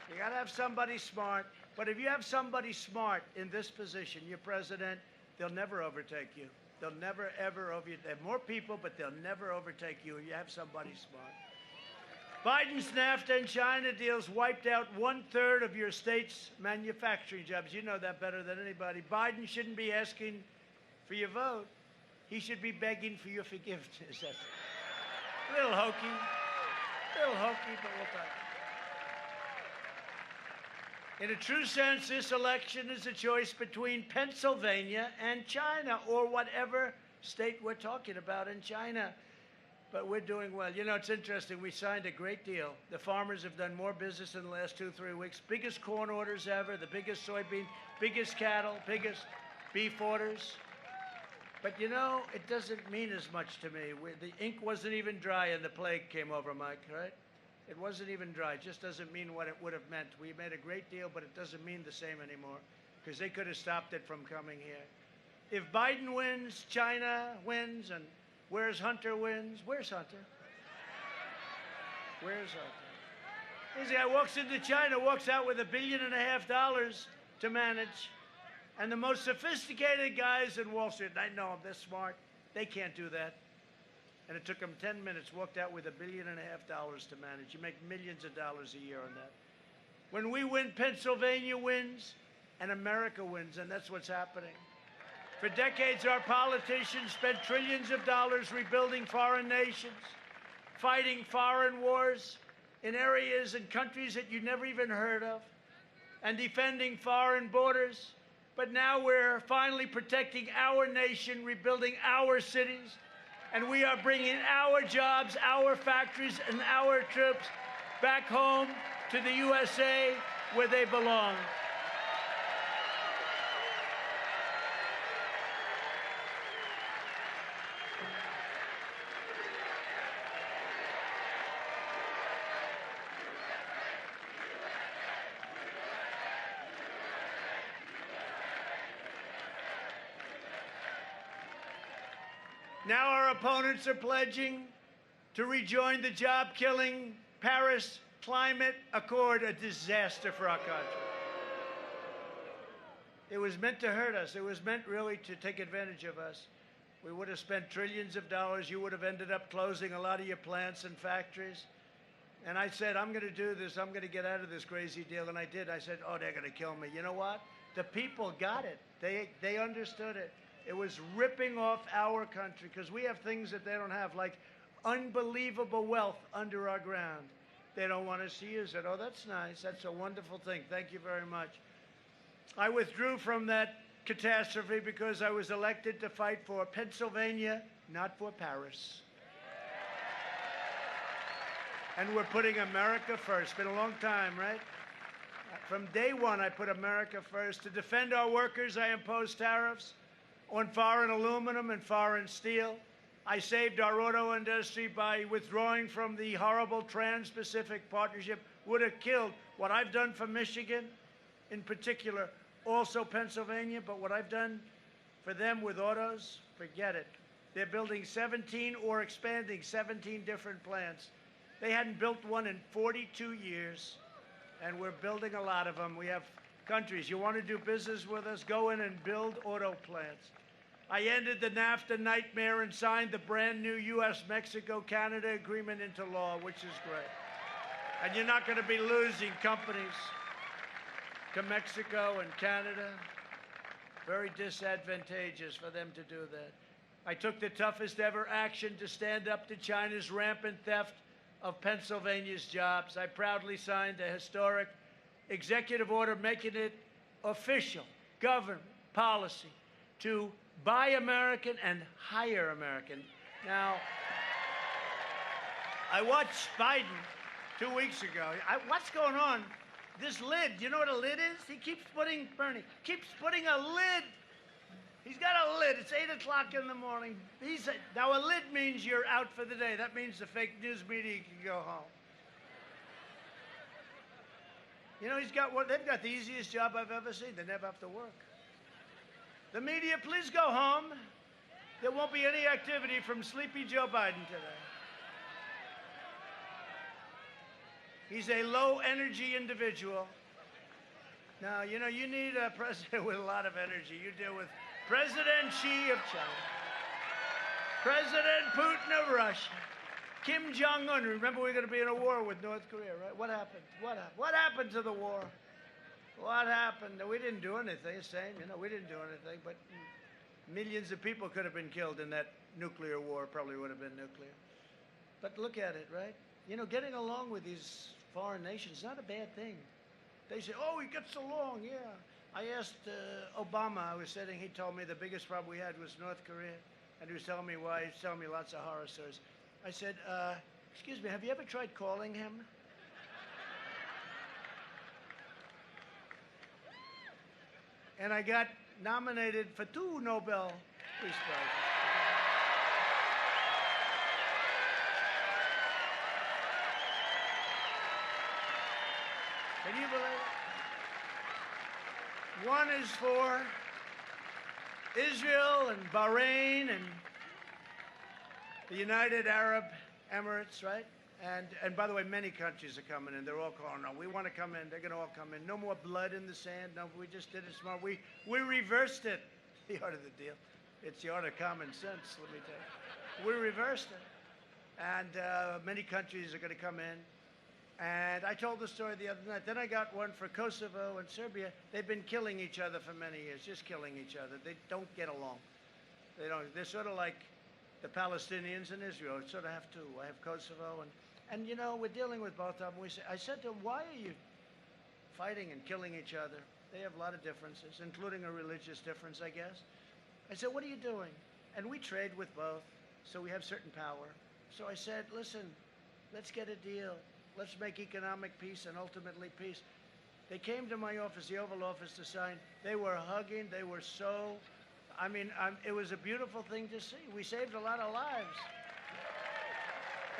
you got to have somebody smart. But if you have somebody smart in this position, your president, they'll never overtake you. They'll never, ever overtake you. They have more people, but they'll never overtake you. You have somebody smart. Biden's NAFTA and China deals wiped out 1/3 of your state's manufacturing jobs. You know that better than anybody. Biden shouldn't be asking for your vote. He should be begging for your forgiveness. That's a little hokey. But we'll talk. In a true sense, this election is a choice between Pennsylvania and China, or whatever state we're talking about in China. But we're doing well. You know, it's interesting. We signed a great deal. The farmers have done more business in the last 2-3 weeks. Biggest corn orders ever, the biggest soybean, biggest cattle, biggest beef orders. But, you know, it doesn't mean as much to me. The ink wasn't even dry and the plague came over, Mike, right? It wasn't even dry. It just doesn't mean what it would have meant. We made a great deal, but it doesn't mean the same anymore because they could have stopped it from coming here. If Biden wins, China wins, and where's Hunter wins? Where's Hunter? Where's Hunter? This guy walks into China, walks out with $1.5 billion to manage. And the most sophisticated guys in Wall Street, I know them, they're smart, they can't do that. And it took them 10 minutes, walked out with $1.5 billion to manage. You make millions of dollars a year on that. When we win, Pennsylvania wins, and America wins, and that's what's happening. For decades, our politicians spent trillions of dollars rebuilding foreign nations, fighting foreign wars in areas and countries that you never even heard of, and defending foreign borders. But now we're finally protecting our nation, rebuilding our cities, and we are bringing our jobs, our factories, and our troops back home to the USA where they belong. Now our opponents are pledging to rejoin the job-killing Paris Climate Accord, a disaster for our country. It was meant to hurt us. It was meant really to take advantage of us. We would have spent trillions of dollars. You would have ended up closing a lot of your plants and factories. And I said, I'm going to do this. I'm going to get out of this crazy deal. And I did. I said, oh, they're going to kill me. You know what? The people got it. They understood it. It was ripping off our country because we have things that they don't have, like unbelievable wealth under our ground. They don't want us to use it. Oh, that's nice. That's a wonderful thing. Thank you very much. I withdrew from that catastrophe because I was elected to fight for Pennsylvania, not for Paris. And we're putting America first. Been a long time, right? From day one, I put America first. To defend our workers, I imposed tariffs on foreign aluminum and foreign steel. I saved our auto industry by withdrawing from the horrible Trans-Pacific Partnership. Would have killed what I've done for Michigan in particular, also Pennsylvania, but what I've done for them with autos, forget it. They're building 17 or expanding 17 different plants. They hadn't built one in 42 years, and we're building a lot of them. We have countries. You want to do business with us? Go in and build auto plants. I ended the NAFTA nightmare and signed the brand new U.S.-Mexico-Canada agreement into law, which is great. And you're not going to be losing companies to Mexico and Canada. Very disadvantageous for them to do that. I took the toughest ever action to stand up to China's rampant theft of Pennsylvania's jobs. I proudly signed a historic executive order making it official government policy to buy American and hire American. Now, I watched Biden 2 weeks ago. What's going on? This lid, you know what a lid is? He keeps putting, Bernie, keeps putting a lid. He's got a lid. It's 8 o'clock in the morning. Now, a lid means you're out for the day. That means the fake news media can go home. You know, they've got the easiest job I've ever seen. They never have to work. The media, please go home. There won't be any activity from sleepy Joe Biden today. He's a low-energy individual. Now, you know, you need a president with a lot of energy. You deal with President Xi of China, President Putin of Russia, Kim Jong-un. Remember, we're going to be in a war with North Korea, right? What happened? What happened to the war? What happened? We didn't do anything. Same, you know, we didn't do anything. But millions of people could have been killed in that nuclear war. Probably would have been nuclear. But look at it, right? You know, getting along with these foreign nations is not a bad thing. They say, oh, he gets along, yeah. I asked Obama, I was sitting, he told me the biggest problem we had was North Korea. And he was telling me why, he was telling me lots of horror stories. I said, excuse me, have you ever tried calling him? And I got nominated for 2 Nobel Peace Prizes. Can you believe it? One is for Israel and Bahrain and the United Arab Emirates, right? And by the way, many countries are coming in. They're all calling, no, we want to come in. They're going to all come in. No more blood in the sand. No, we just did it smart. We reversed it. The art of the deal. It's the art of common sense, let me tell you. We reversed it. And many countries are going to come in. And I told the story the other night. Then I got one for Kosovo and Serbia. They've been killing each other for many years, just killing each other. They don't get along. They don't. They're sort of like the Palestinians and Israel. Sort of have two. I have Kosovo and you know, we're dealing with both of them. I said to them, why are you fighting and killing each other? They have a lot of differences, including a religious difference, I guess. I said, what are you doing? And we trade with both, so we have certain power. So I said, listen, let's get a deal. Let's make economic peace and ultimately peace. They came to my office, the Oval Office, to sign. They were hugging. They were so, I mean, it was a beautiful thing to see. We saved a lot of lives.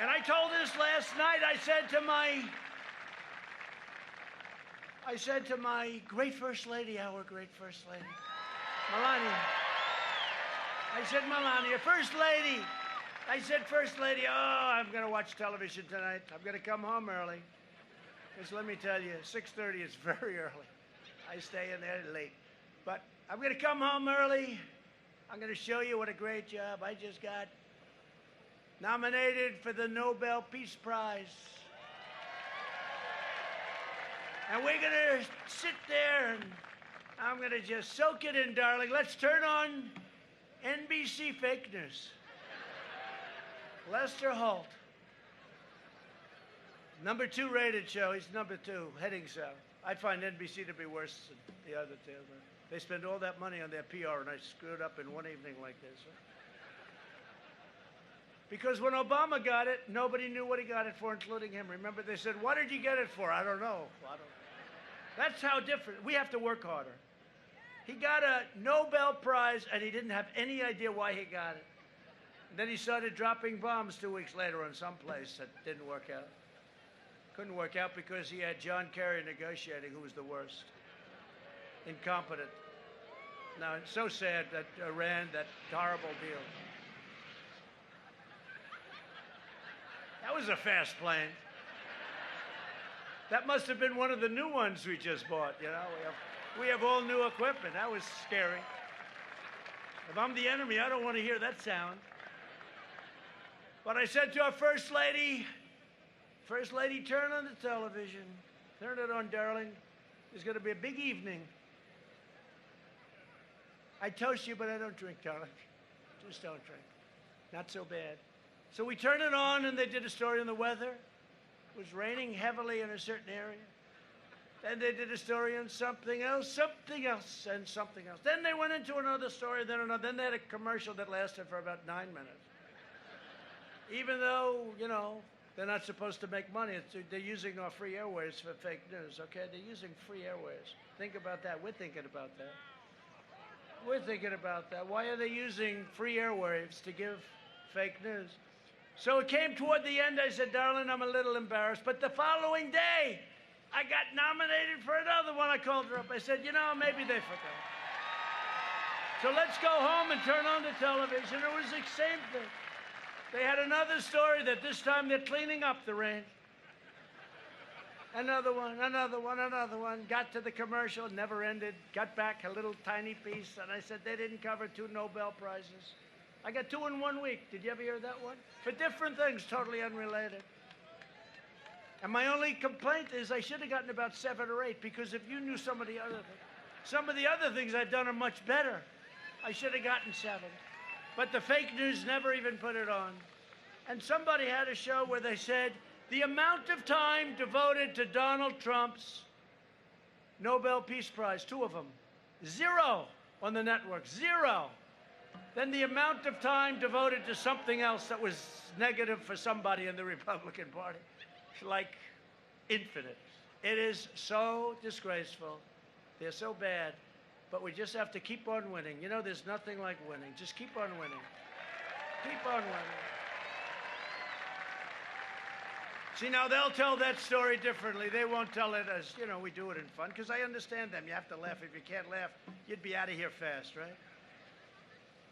And I told this last night. I said to my great First Lady, our great First Lady, Melania, I said, Melania, First Lady. I said, First Lady, oh, I'm going to watch television tonight. I'm going to come home early. Because let me tell you, 6:30 is very early. I stay in there late. But I'm going to come home early. I'm going to show you what a great job. I just got nominated for the Nobel Peace Prize. And we're going to sit there and I'm going to just soak it in, darling. Let's turn on NBC Fake News. Lester Holt. Number 2 rated show. He's number 2, heading south. I find NBC to be worse than the other two. They spend all that money on their PR, and I screwed up in one evening like this. Because when Obama got it, nobody knew what he got it for, including him. Remember, they said, what did you get it for? I don't know. That's how different. We have to work harder. He got a Nobel Prize, and he didn't have any idea why he got it. And then he started dropping bombs 2 weeks later on some place that didn't work out. Couldn't work out because he had John Kerry negotiating, who was the worst. Incompetent. Now, it's so sad that Iran, that horrible deal. That was a fast plane. That must have been one of the new ones we just bought, you know. We have all new equipment. That was scary. If I'm the enemy, I don't want to hear that sound. But I said to our First Lady, turn on the television. Turn it on, darling. There's going to be a big evening. I toast you, but I don't drink, darling. Just don't drink. Not so bad. So we turned it on, and they did a story on the weather. It was raining heavily in a certain area. Then they did a story on something else, and something else. Then they went into another story, then another. Then they had a commercial that lasted for about 9 minutes. Even though, you know, they're not supposed to make money. They're using our free airwaves for fake news, okay? They're using free airwaves. Think about that. We're thinking about that. We're thinking about that. Why are they using free airwaves to give fake news? So it came toward the end. I said, darling, I'm a little embarrassed. But the following day, I got nominated for another one. I called her up. I said, you know, maybe they forgot. So let's go home and turn on the television. It was the same thing. They had another story that this time they're cleaning up the range. Another one, another one, another one. Got to the commercial, never ended. Got back a little tiny piece, and I said they didn't cover 2 Nobel Prizes. I got 2 in 1 week. Did you ever hear that one? For different things, totally unrelated. And my only complaint is I should have gotten about 7 or 8, because if you knew some of the other things I've done are much better. I should have gotten 7. But the fake news never even put it on. And somebody had a show where they said the amount of time devoted to Donald Trump's Nobel Peace Prize, 2 of them, 0 on the network, 0. Then the amount of time devoted to something else that was negative for somebody in the Republican Party, like infinite. It is so disgraceful. They're so bad. But we just have to keep on winning. You know, there's nothing like winning. Just keep on winning. Keep on winning. See, now they'll tell that story differently. They won't tell it as, you know, we do it in fun, because I understand them. You have to laugh. If you can't laugh, you'd be out of here fast, right?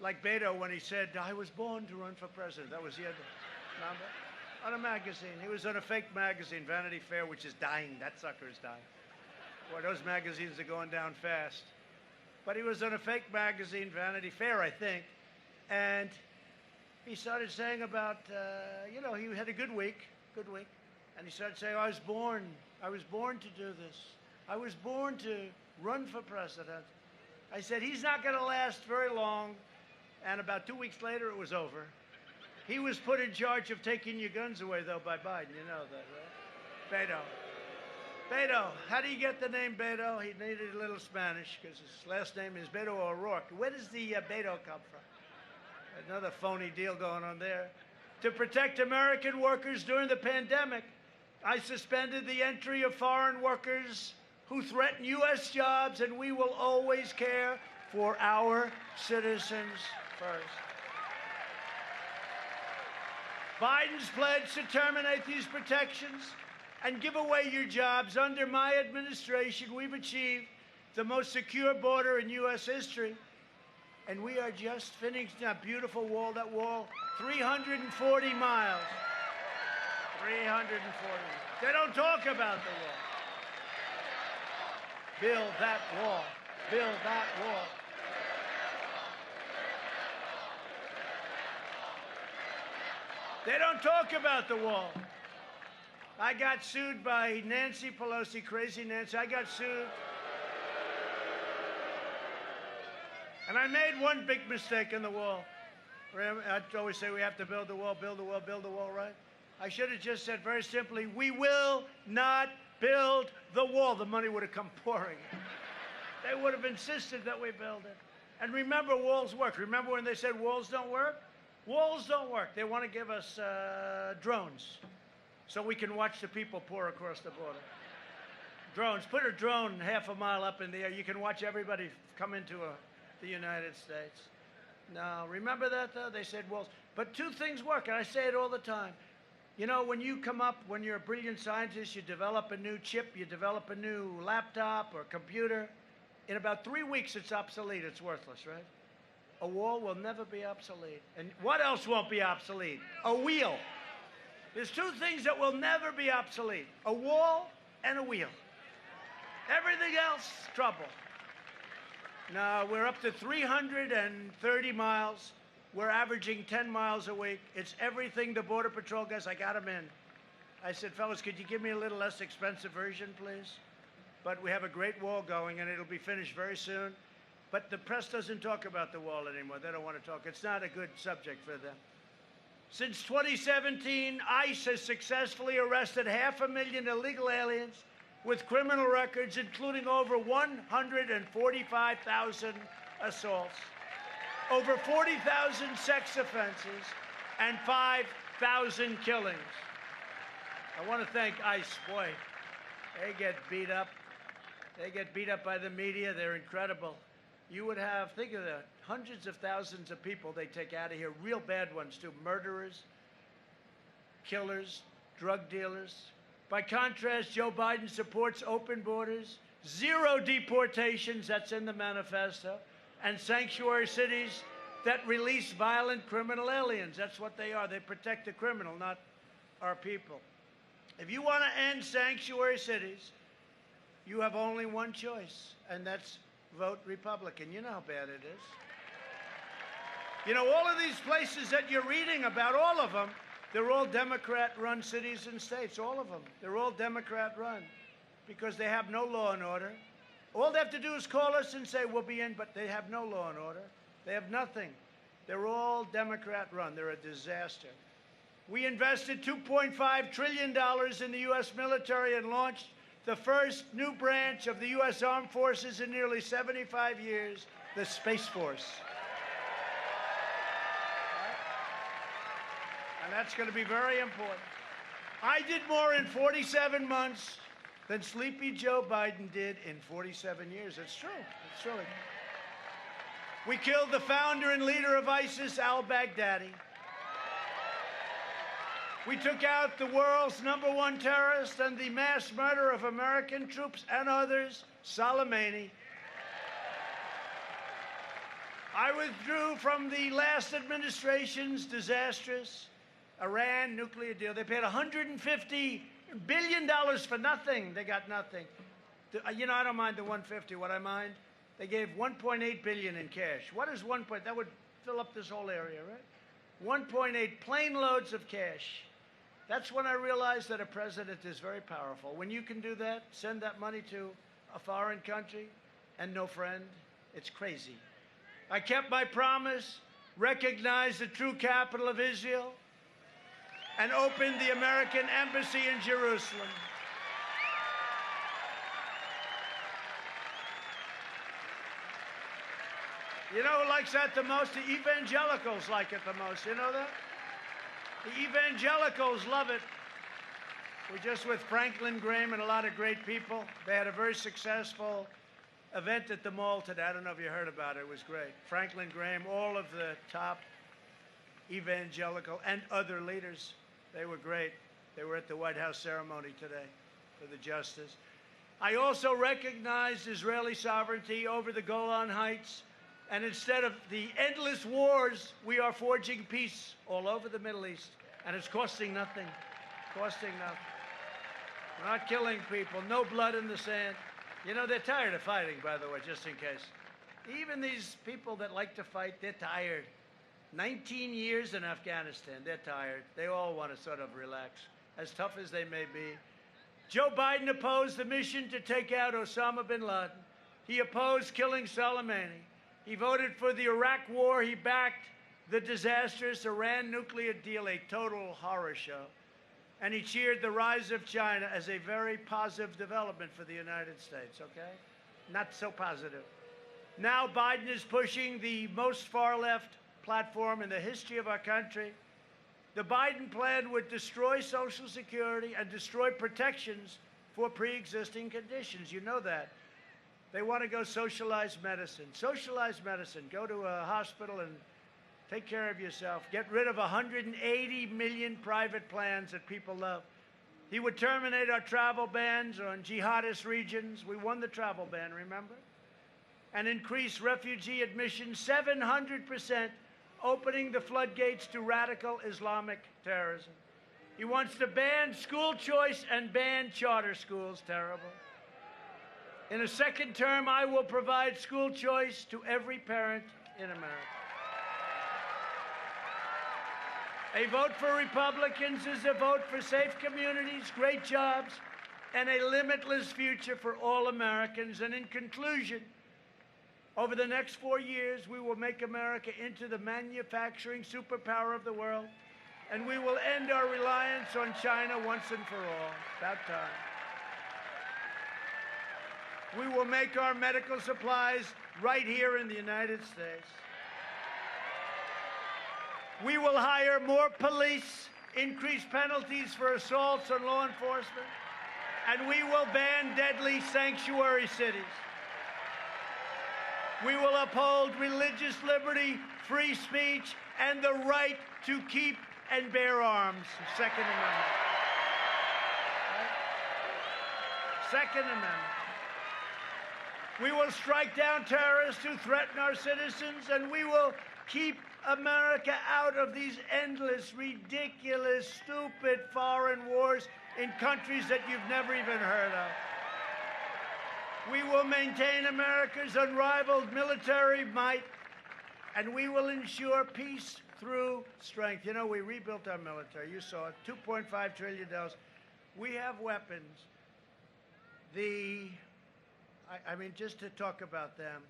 Like Beto when he said, I was born to run for president. That was the other. Remember? On a magazine. He was on a fake magazine, Vanity Fair, which is dying. That sucker is dying. Boy, those magazines are going down fast. But he was on a fake magazine, Vanity Fair, I think, and he started saying about, you know, he had a good week, and he started saying, I was born to do this. I was born to run for president. I said, he's not going to last very long, and about 2 weeks later, it was over. He was put in charge of taking your guns away, though, by Biden. You know that, right? Beto. Beto. How do you get the name Beto? He needed a little Spanish because his last name is Beto O'Rourke. Where does the Beto come from? Another phony deal going on there. To protect American workers during the pandemic, I suspended the entry of foreign workers who threaten U.S. jobs, and we will always care for our citizens first. Biden's pledge to terminate these protections and give away your jobs. Under my administration, we've achieved the most secure border in U.S. history. And we are just finishing that beautiful wall. That wall, 340 miles. 340. They don't talk about the wall. Build that wall. Build that wall. They don't talk about the wall. I got sued by Nancy Pelosi, crazy Nancy. I got sued. And I made one big mistake in the wall. I always say we have to build the wall, build the wall, build the wall, right? I should have just said very simply, we will not build the wall. The money would have come pouring in. They would have insisted that we build it. And remember, walls work. Remember when they said walls don't work? Walls don't work. They want to give us drones so we can watch the people pour across the border. Drones. Put a drone half a mile up in the air. You can watch everybody come into the United States. No, remember that, though? They said walls. But two things work, and I say it all the time. You know, when you come up, when you're a brilliant scientist, you develop a new chip, you develop a new laptop or computer. In about 3 weeks, it's obsolete. It's worthless, right? A wall will never be obsolete. And what else won't be obsolete? A wheel. There's two things that will never be obsolete. A wall and a wheel. Everything else, trouble. Now, we're up to 330 miles. We're averaging 10 miles a week. It's everything the Border Patrol guys, I got them in. I said, fellas, could you give me a little less expensive version, please? But we have a great wall going, and it'll be finished very soon. But the press doesn't talk about the wall anymore. They don't want to talk. It's not a good subject for them. Since 2017, ICE has successfully arrested 500,000 illegal aliens with criminal records, including over 145,000 assaults, over 40,000 sex offenses, and 5,000 killings. I want to thank ICE. Boy, they get beat up. They get beat up by the media. They're incredible. You would have, think of that, hundreds of thousands of people they take out of here, real bad ones too, murderers, killers, drug dealers. By contrast, Joe Biden supports open borders, zero deportations, that's in the manifesto, and sanctuary cities that release violent criminal aliens. That's what they are. They protect the criminal, not our people. If you want to end sanctuary cities, you have only one choice, and that's vote Republican. You know how bad it is. You know, all of these places that you're reading about, all of them, they're all Democrat-run cities and states, all of them. They're all Democrat-run because they have no law and order. All they have to do is call us and say, we'll be in, but they have no law and order. They have nothing. They're all Democrat-run. They're a disaster. We invested $2.5 trillion in the U.S. military and launched the first new branch of the U.S. Armed Forces in nearly 75 years, the Space Force. And that's going to be very important. I did more in 47 months than Sleepy Joe Biden did in 47 years. It's true. It's true. We killed the founder and leader of ISIS, al-Baghdadi. We took out the world's #1 terrorist and the mass murderer of American troops and others, Soleimani. I withdrew from the last administration's disastrous Iran nuclear deal. They paid $150 billion for nothing. They got nothing. You know, I don't mind the 150. What I mind, they gave $1.8 billion in cash. What is 1. That would fill up this whole area, right? 1.8 plane loads of cash. That's when I realized that a president is very powerful. When you can do that, send that money to a foreign country and no friend, it's crazy. I kept my promise, recognized the true capital of Israel, and opened the American embassy in Jerusalem. You know who likes that the most? The evangelicals like it the most. You know that? The evangelicals love it. We're just with Franklin Graham and a lot of great people. They had a very successful event at the mall today. I don't know if you heard about it. It was great. Franklin Graham, all of the top evangelical and other leaders, they were great. They were at the White House ceremony today for the justice. I also recognized Israeli sovereignty over the Golan Heights And instead of the endless wars, we are forging peace all over the Middle East. And it's costing nothing. Costing nothing. We're not killing people. No blood in the sand. You know, they're tired of fighting, by the way, just in case. Even these people that like to fight, they're tired. 19 years in Afghanistan, they're tired. They all want to sort of relax, as tough as they may be. Joe Biden opposed the mission to take out Osama bin Laden. He opposed killing Soleimani. He voted for the Iraq War. He backed the disastrous Iran nuclear deal, a total horror show. And he cheered the rise of China as a very positive development for the United States, okay? Not so positive. Now Biden is pushing the most far-left platform in the history of our country. The Biden plan would destroy Social Security and destroy protections for pre-existing conditions. You know that. They want to go socialized medicine. Socialized medicine. Go to a hospital and take care of yourself. Get rid of 180 million private plans that people love. He would terminate our travel bans on jihadist regions. We won the travel ban, remember? And increase refugee admissions 700%, opening the floodgates to radical Islamic terrorism. He wants to ban school choice and ban charter schools. Terrible. In a second term, I will provide school choice to every parent in America. A vote for Republicans is a vote for safe communities, great jobs, and a limitless future for all Americans. And in conclusion, over the next 4 years, we will make America into the manufacturing superpower of the world, and we will end our reliance on China once and for all. About time. We will make our medical supplies right here in the United States. We will hire more police, increase penalties for assaults on law enforcement, and we will ban deadly sanctuary cities. We will uphold religious liberty, free speech, and the right to keep and bear arms. Second Amendment. Right? Second Amendment. We will strike down terrorists who threaten our citizens, and we will keep America out of these endless, ridiculous, stupid foreign wars in countries that you've never even heard of. We will maintain America's unrivaled military might, and we will ensure peace through strength. You know, we rebuilt our military. You saw it, $2.5 trillion. We have weapons. I mean, just to talk about them,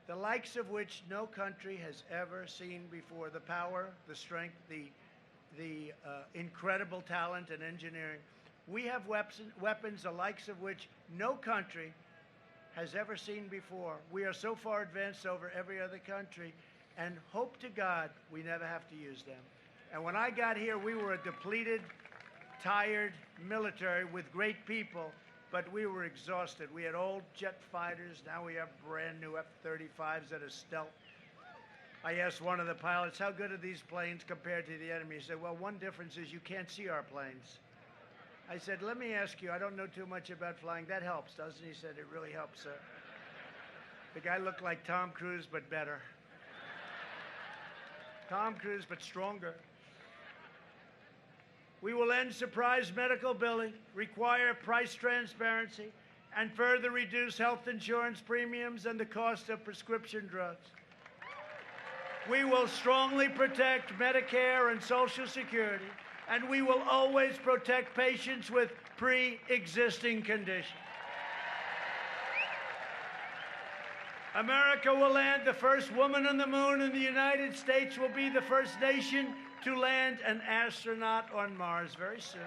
the likes of which no country has ever seen before. The power, the strength, the incredible talent and engineering. We have weapons the likes of which no country has ever seen before. We are so far advanced over every other country, and hope to God we never have to use them. And when I got here, we were a depleted, tired military with great people, but we were exhausted. We had old jet fighters. Now we have brand new F-35s that are stealth. I asked one of the pilots, how good are these planes compared to the enemy? He said, well, one difference is you can't see our planes. I said, let me ask you, I don't know too much about flying. That helps, doesn't it? He said, it really helps, sir. The guy looked like Tom Cruise, but better. Tom Cruise, but stronger. We will end surprise medical billing, require price transparency, and further reduce health insurance premiums and the cost of prescription drugs. We will strongly protect Medicare and Social Security, and we will always protect patients with pre-existing conditions. America will land the first woman on the moon, and the United States will be the first nation to land an astronaut on Mars very soon.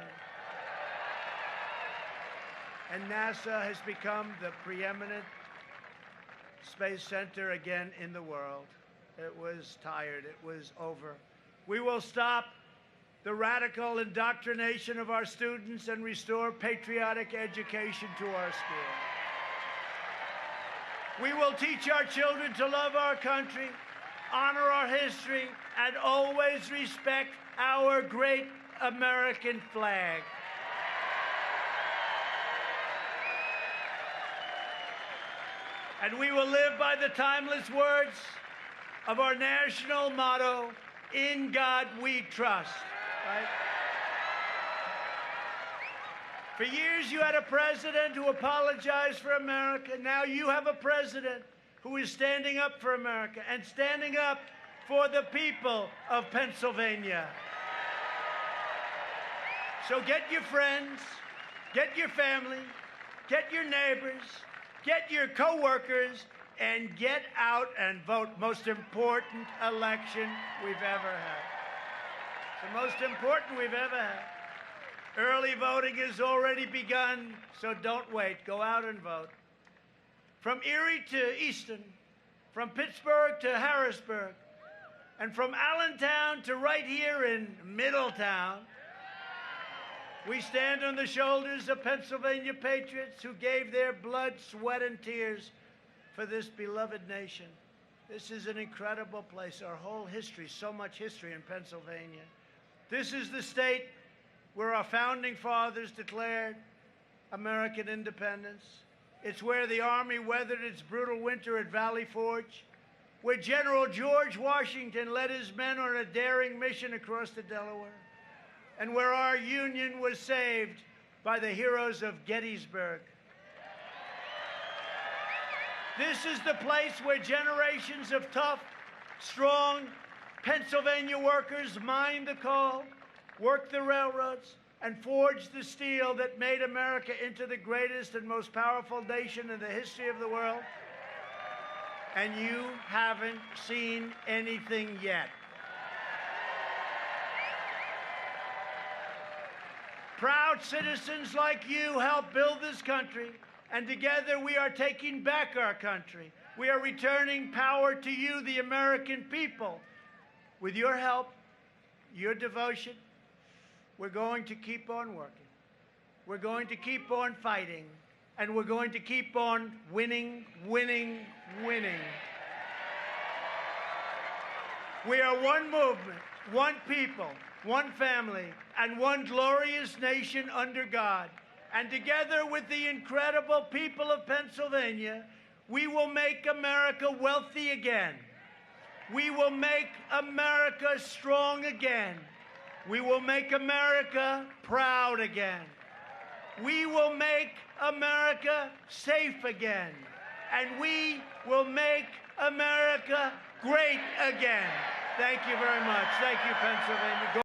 And NASA has become the preeminent space center again in the world. It was tired. It was over. We will stop the radical indoctrination of our students and restore patriotic education to our schools. We will teach our children to love our country, honor our history, and always respect our great American flag. And we will live by the timeless words, of our national motto, "In God We Trust." Right? For years, you had a president who apologized for America. Now you have a president who is standing up for America and standing up for the people of Pennsylvania. So get your friends, get your family, get your neighbors, get your co-workers, and get out and vote. Most important election we've ever had. It's the most important we've ever had. Early voting has already begun, so don't wait. Go out and vote. From Erie to Easton, from Pittsburgh to Harrisburg, and from Allentown to right here in Middletown, we stand on the shoulders of Pennsylvania patriots who gave their blood, sweat, and tears for this beloved nation. This is an incredible place. Our whole history, so much history in Pennsylvania. This is the state where our founding fathers declared American independence. It's where the Army weathered its brutal winter at Valley Forge, where General George Washington led his men on a daring mission across the Delaware, and where our Union was saved by the heroes of Gettysburg. This is the place where generations of tough, strong Pennsylvania workers mined the coal, worked the railroads, and forged the steel that made America into the greatest and most powerful nation in the history of the world. And you haven't seen anything yet. Proud citizens like you helped build this country, and together we are taking back our country. We are returning power to you, the American people. With your help, your devotion, we're going to keep on working. We're going to keep on fighting. And we're going to keep on winning, winning, winning. We are one movement, one people, one family, and one glorious nation under God. And together with the incredible people of Pennsylvania, we will make America wealthy again. We will make America strong again. We will make America proud again. We will make America safe again. And we will make America great again. Thank you very much. Thank you, Pennsylvania.